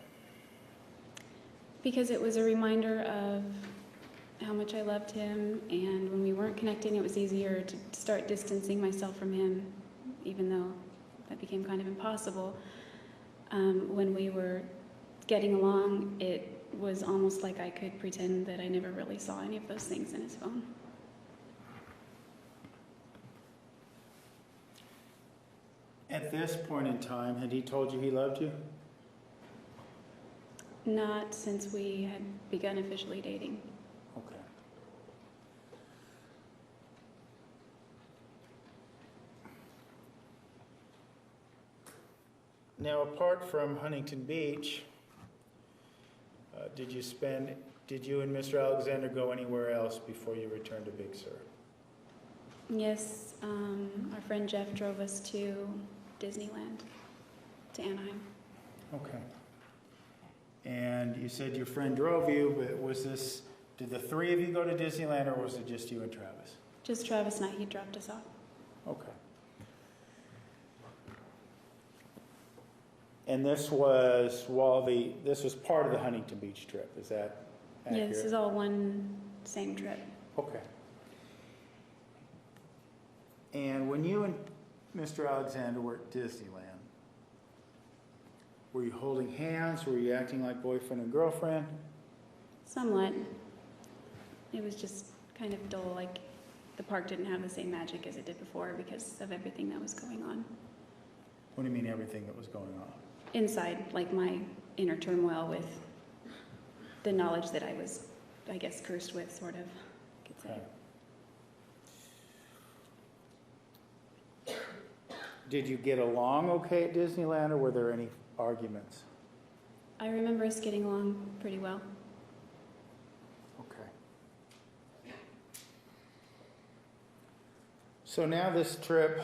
Because it was a reminder of how much I loved him, and when we weren't connecting, it was easier to start distancing myself from him, even though that became kind of impossible. When we were getting along, it was almost like I could pretend that I never really saw any of those things in his phone. At this point in time, had he told you he loved you? Not since we had begun officially dating. Okay. Now, apart from Huntington Beach, did you and Mr. Alexander go anywhere else before you returned to Big Sur? Yes, our friend Jeff drove us to Disneyland, to Anaheim. Okay. And you said your friend drove you, but did the three of you go to Disneyland, or was it just you and Travis? Just Travis and I, he dropped us off. Okay. And this was part of the Huntington Beach trip, is that accurate? Yeah, this is all one same trip. Okay. And when you and Mr. Alexander were at Disneyland, were you holding hands? Were you acting like boyfriend and girlfriend? Somewhat. It was just kind of dull, like the park didn't have the same magic as it did before because of everything that was going on. What do you mean everything that was going on? Inside, like my inner turmoil with the knowledge that I was, I guess, cursed with, sort of, I could say. Okay. Did you get along okay at Disneyland, or were there any arguments? I remember us getting along pretty well. Okay. So now this trip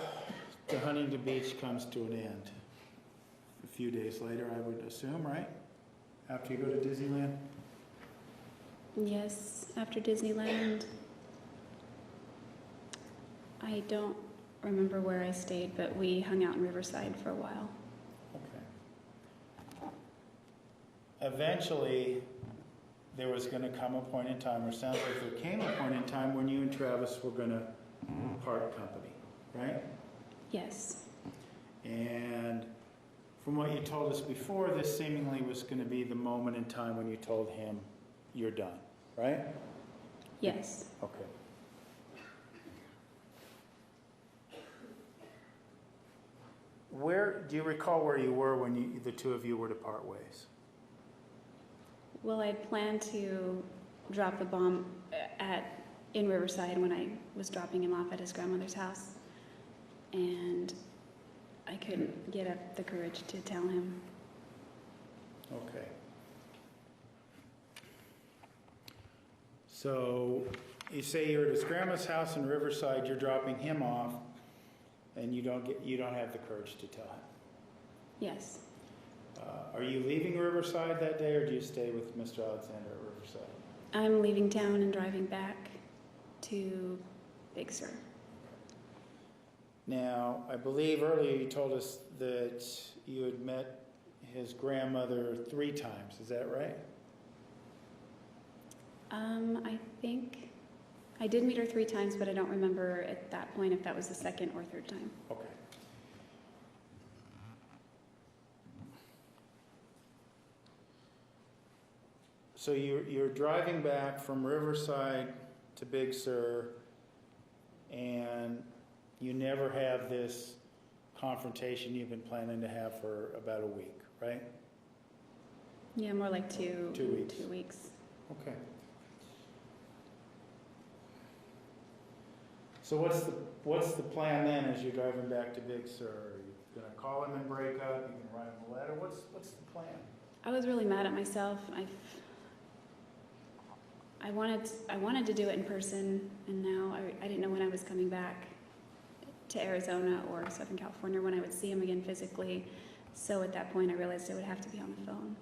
to Huntington Beach comes to an end. A few days later, I would assume, right? After you go to Disneyland? Yes, after Disneyland, I don't remember where I stayed, but we hung out in Riverside for a while. Okay. Eventually, there was going to come a point in time, or sounds like there came a point in time when you and Travis were going to part company, right? Yes. And from what you told us before, this seemingly was going to be the moment in time when you told him you're done, right? Yes. Okay. Where do you recall where you were when the two of you were to part ways? Well, I'd planned to drop the bomb in Riverside when I was dropping him off at his grandmother's house, and I couldn't get up the courage to tell him. Okay. So you say you're at his grandma's house in Riverside, you're dropping him off, and you don't have the courage to tell him. Yes. Are you leaving Riverside that day, or do you stay with Mr. Alexander at Riverside? I'm leaving town and driving back to Big Sur. Now, I believe earlier you told us that you had met his grandmother 3 times. Is that right? I think I did meet her 3 times, but I don't remember at that point if that was the second or third time. Okay. So you're driving back from Riverside to Big Sur, and you never have this confrontation you've been planning to have for about a week, right? Yeah, more like 2 weeks. 2 weeks. Okay. So what's the plan then as you're driving back to Big Sur? Are you going to call him and break up? Are you going to write him a letter? What's the plan? I was really mad at myself. I wanted to do it in person, and now I didn't know when I was coming back to Arizona or Southern California when I would see him again physically. So at that point, I realized I would have to be on the phone.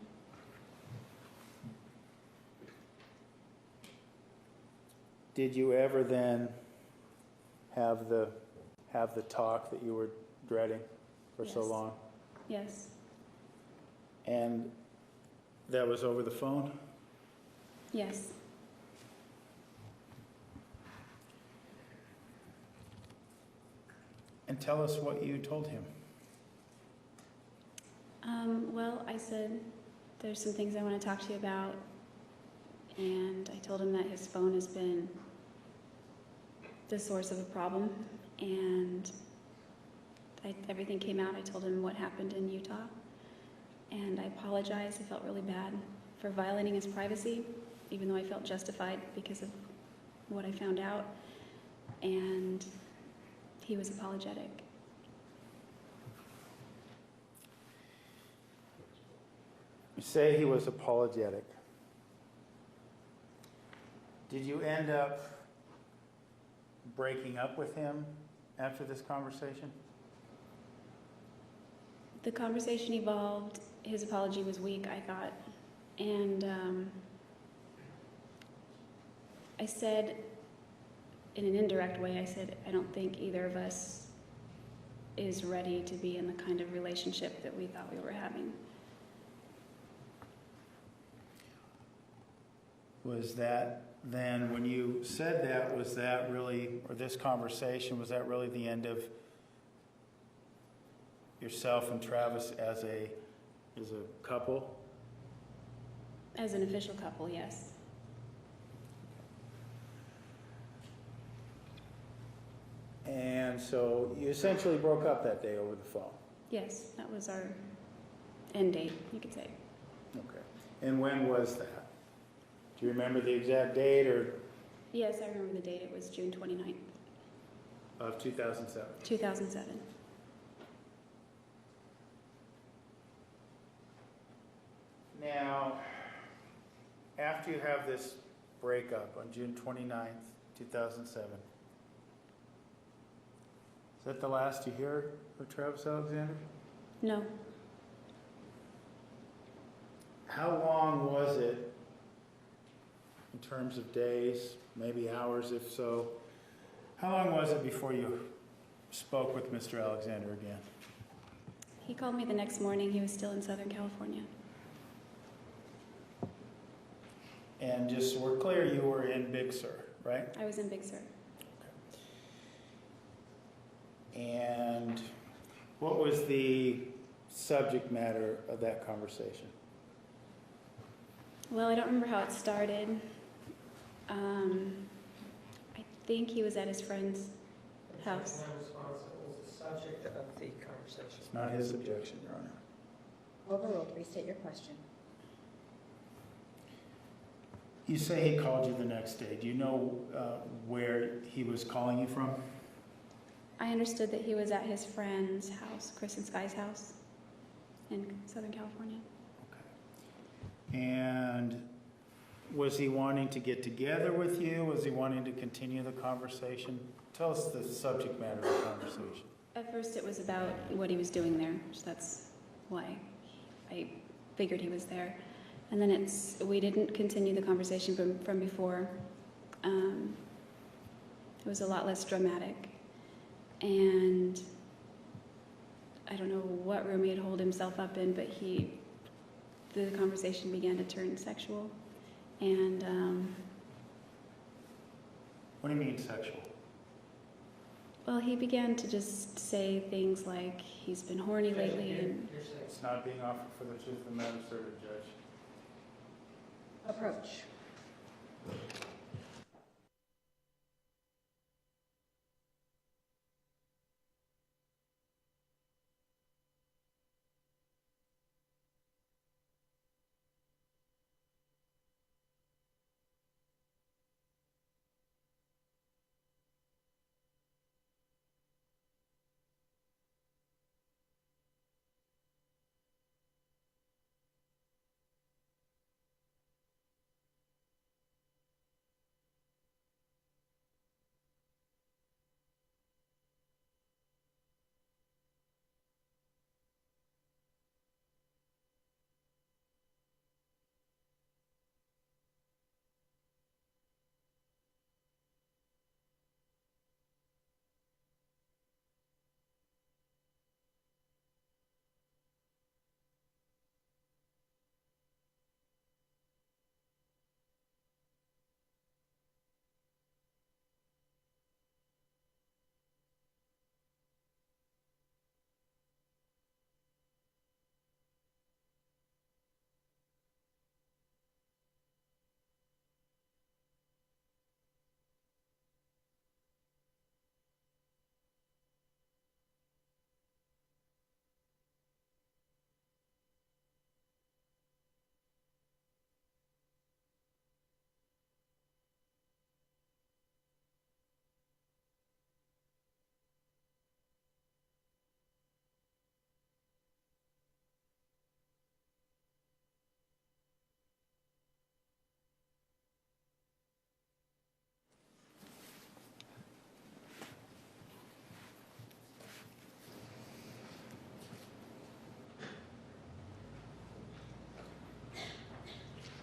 Did you ever then have the talk that you were dreading for so Yes. long? Yes. And that was over the phone? Yes. And tell us what you told him. Well, I said, there's some things I want to talk to you about. And I told him that his phone has been the source of a problem. And everything came out. I told him what happened in Utah. And I apologized. I felt really bad for violating his privacy, even though I felt justified because of what I found out. And he was apologetic. You say he was apologetic. Did you end up breaking up with him after this conversation? The conversation evolved. His apology was weak, I thought. And I said, in an indirect way, I said, I don't think either of us is ready to be in the kind of relationship that we thought we were having. Was that then, when you said that, was that really, or this conversation, was that really the end of yourself and Travis as a couple? As an official couple, yes. And so you essentially broke up that day over the phone? Yes, that was our end date, you could say. Okay. And when was that? Do you remember the exact date or Yes, I remember the date. It was June 29th, of 2007? 2007. Now, after you have this breakup on June 29th, 2007, is that the last you hear of Travis Alexander? No, How long was it, in terms of days, maybe hours if so, how long was it before you spoke with Mr. Alexander again? He called me the next morning. He was still in Southern California. And just so we're clear, you were in Big Sur, right? I was in Big Sur. And what was the subject matter of that conversation? Well, I don't remember how it started. I think he was at his friend's house. I'm responsible was the subject of the conversation. It's not his objection, Your Honor. Overruled. Restate your question. You say he called you the next day. Do you know where he was calling you from? I understood that he was at his friend's house, Chris and Sky's house in Southern California. Okay. And was he wanting to get together with you? Was he wanting to continue the conversation? Tell us the subject matter of the conversation. At first it was about what he was doing there, so that's why I figured he was there. And then we didn't continue the conversation from before. It was a lot less dramatic. And I don't know what room he had holed himself up in, but the conversation began to turn sexual. And What do you mean sexual? well, he began to just say things like he's been horny lately, and You're saying It's not being offered for the truth of the matter asserted, Judge. Approach.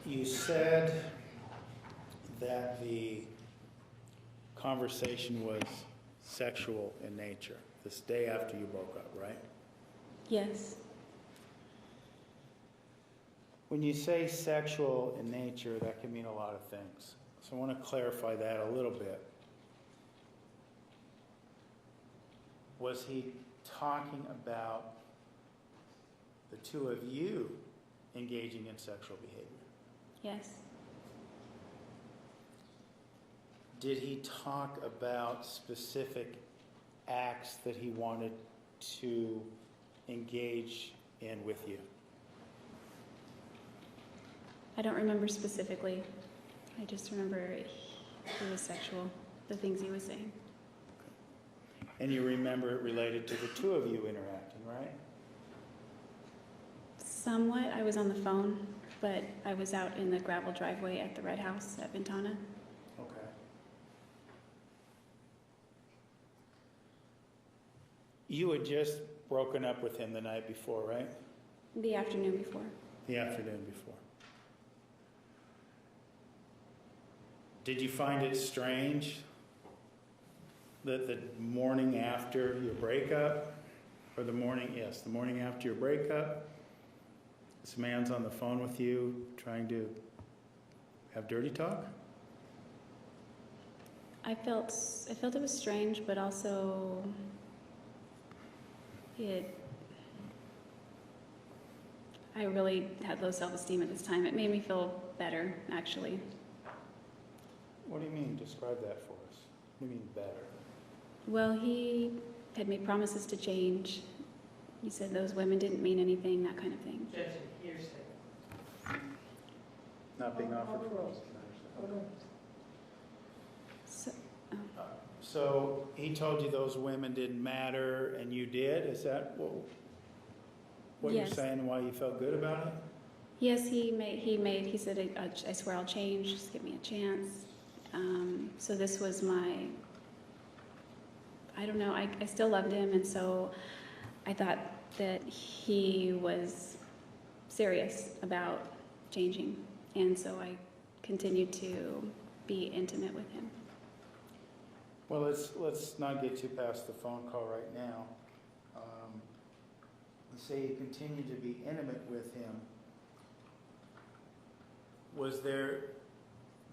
You said that the conversation was sexual in nature this day after you woke up, right? yes, When you say sexual in nature, that can mean a lot of things. So I want to clarify that a little bit. Was he talking about the two of you engaging in sexual behavior? yes, Did he talk about specific acts that he wanted to engage in with you? I don't remember specifically. I just remember it was sexual, the things he was saying. And you remember it related to the two of you interacting, right? Somewhat. I was on the phone, but I was out in the gravel driveway at the Red House at Ventana. Okay. You had just broken up with him the night before, right? The afternoon before. The afternoon before. Did you find it strange the morning after your breakup, or the morning after your breakup, this man's on the phone with you trying to have dirty talk? I felt it was strange, but also I really had low self-esteem at this time. It made me feel better, actually. What do you mean? Describe that for us. What do you mean better? Well, he had made promises to change. He said those women didn't mean anything, that kind of thing. Objection, hearsay. Not being offered for. So, So he told you those women didn't matter and you did? Is that what you're Yes. saying and why you felt good about it? yes, he said, I swear I'll change, just give me a chance. So this was I don't know, I still loved him, and so I thought that he was serious about changing, and so I continued to be intimate with him. Well, let's not get too past the phone call right now. Let's say you continued to be intimate with him.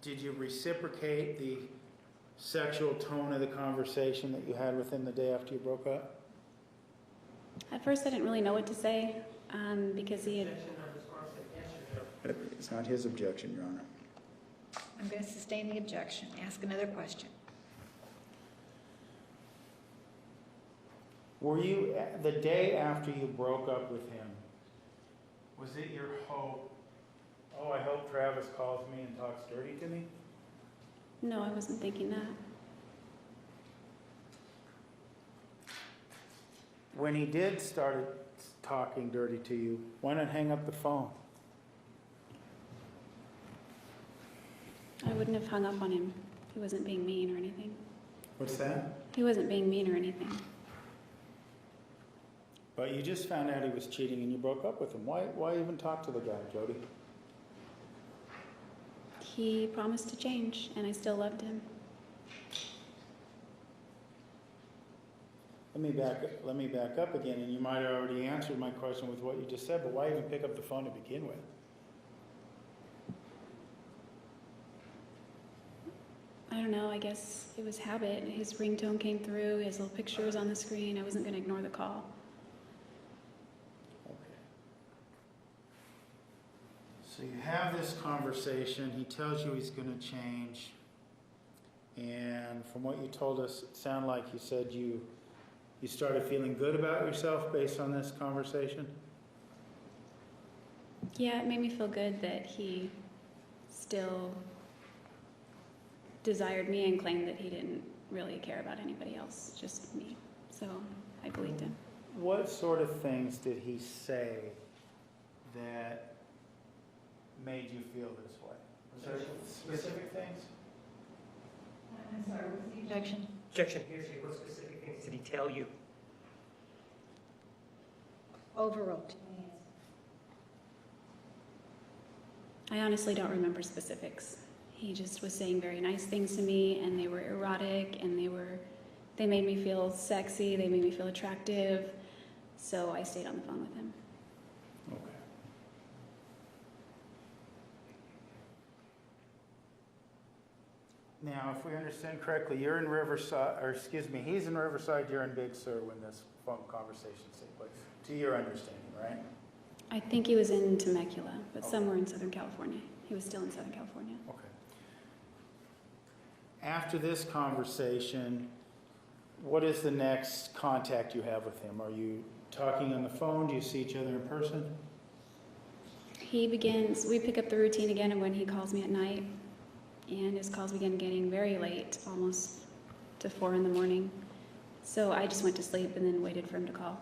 Did you reciprocate the sexual tone of the conversation that you had with him the day after you broke up? At first I didn't really know what to say, because he had, Objection on responsive, yes or no? It's not his objection, Your Honor. I'm going to sustain the objection. Ask another question. Were you, the day after you broke up with him, was it your hope, oh, I hope Travis calls me and talks dirty to me? no, I wasn't thinking that. When he did start talking dirty to you, why not hang up the phone? I wouldn't have hung up on him. He wasn't being mean or anything. What's that? He wasn't being mean or anything. But you just found out he was cheating and you broke up with him. Why even talk to the guy, Jodi? He promised to change, and I still loved him. Let me back up again, and you might have already answered my question with what you just said, but why even pick up the phone to begin with? I don't know, I guess it was habit. His ringtone came through, his little picture was on the screen. I wasn't going to ignore the call. Okay. So you have this conversation, he tells you he's going to change, and from what you told us, it sounded like you said you started feeling good about yourself based on this conversation? Yeah, it made me feel good that he still desired me and claimed that he didn't really care about anybody else, just me. So I believed him. What sort of things did he say that made you feel this way? Was there specific things? I'm sorry, what's the objection? Objection, hearsay. What specific things did he tell you? Overruled. I honestly don't remember specifics. He just was saying very nice things to me, and they were erotic, and they made me feel sexy, they made me feel attractive, so I stayed on the phone with him. Okay. Now, if we understand correctly, you're in Riverside, or excuse me, he's in Riverside, you're in Big Sur when this phone conversation took place, to your understanding, right? I think he was in Temecula, but somewhere in Southern California. He was still in Southern California. Okay. After this conversation, what is the next contact you have with him? Are you talking on the phone? Do you see each other in person? We pick up the routine again of when he calls me at night, and his calls began getting very late, almost to 4 in the morning. So I just went to sleep and then waited for him to call.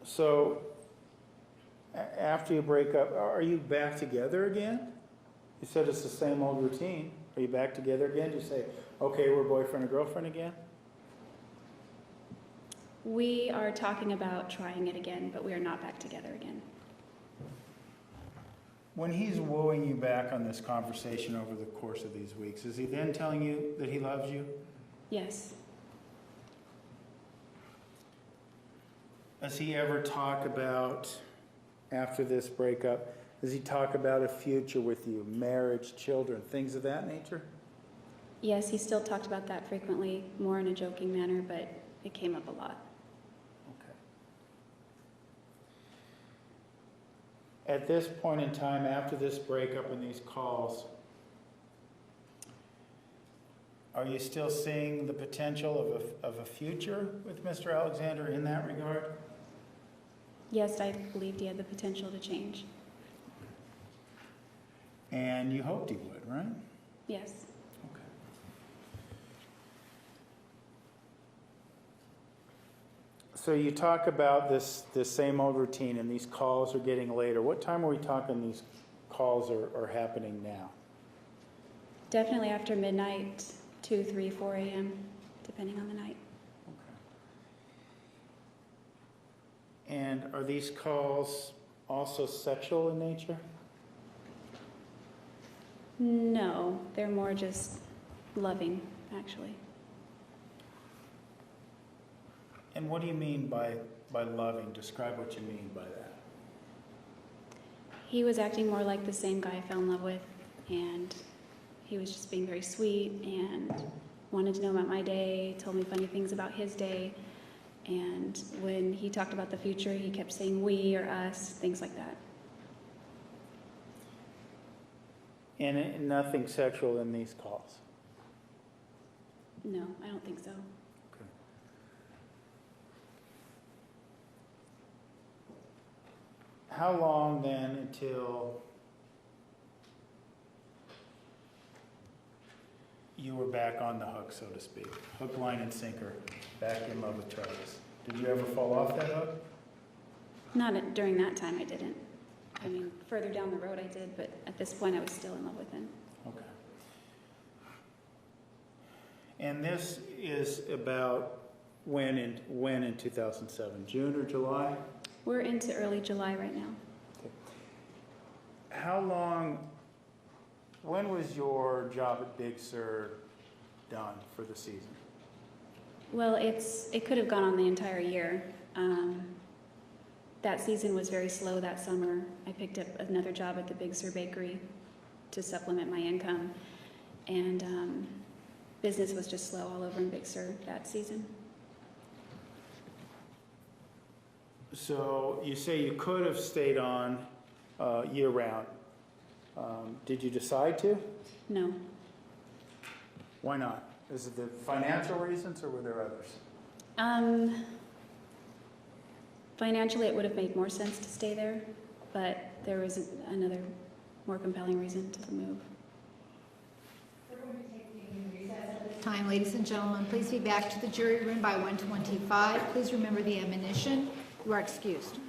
So, after you break up, are you back together again? You said it's the same old routine. Are you back together again? Do you say, okay, we're boyfriend and girlfriend again? We are talking about trying it again, but we are not back together again. When he's wooing you back on this conversation over the course of these weeks, is he then telling you that he loves you? Yes. Does he ever talk about, after this breakup, does he talk about a future with you, marriage, children, things of that nature? Yes, he still talked about that frequently, more in a joking manner, but it came up a lot. Okay. At this point in time, after this breakup and these calls, are you still seeing the potential of a future with Mr. Alexander in that regard? Yes, I believed he had the potential to change. And you hoped he would, right? Yes. Okay. So you talk about this same old routine, and these calls are getting later. What time are we talking these calls are happening now? Definitely after midnight, 2, 3, 4 a.m., depending on the night. Okay. And are these calls also sexual in nature? No, they're more just loving, actually. And what do you mean by loving? Describe what you mean by that. He was acting more like the same guy I fell in love with, and he was just being very sweet and wanted to know about my day, told me funny things about his day, and when he talked about the future, he kept saying we or us, things like that. And nothing sexual in these calls? No, I don't think so. Okay. How long then until you were back on the hook, so to speak? Hook, line, and sinker, back in love with Travis. Did you ever fall off that hook? Not during that time, I didn't. I mean, further down the road I did, but at this point I was still in love with him. Okay. And this is about when in 2007? June or July? We're into early July right now. How long, when was your job at Big Sur done for the season? Well, it could have gone on the entire year. That season was very slow that summer. I picked up another job at the Big Sur Bakery to supplement my income, and business was just slow all over in Big Sur that season. So you say you could have stayed on year-round. Did you decide to? No. Why not? Is it the financial reasons, or were there others? Financially, it would have made more sense to stay there, but there was another more compelling reason to move. We're going to take a recess at this time. Ladies and gentlemen, please be back to the jury room by 1:25. Please remember the admonition. You are excused.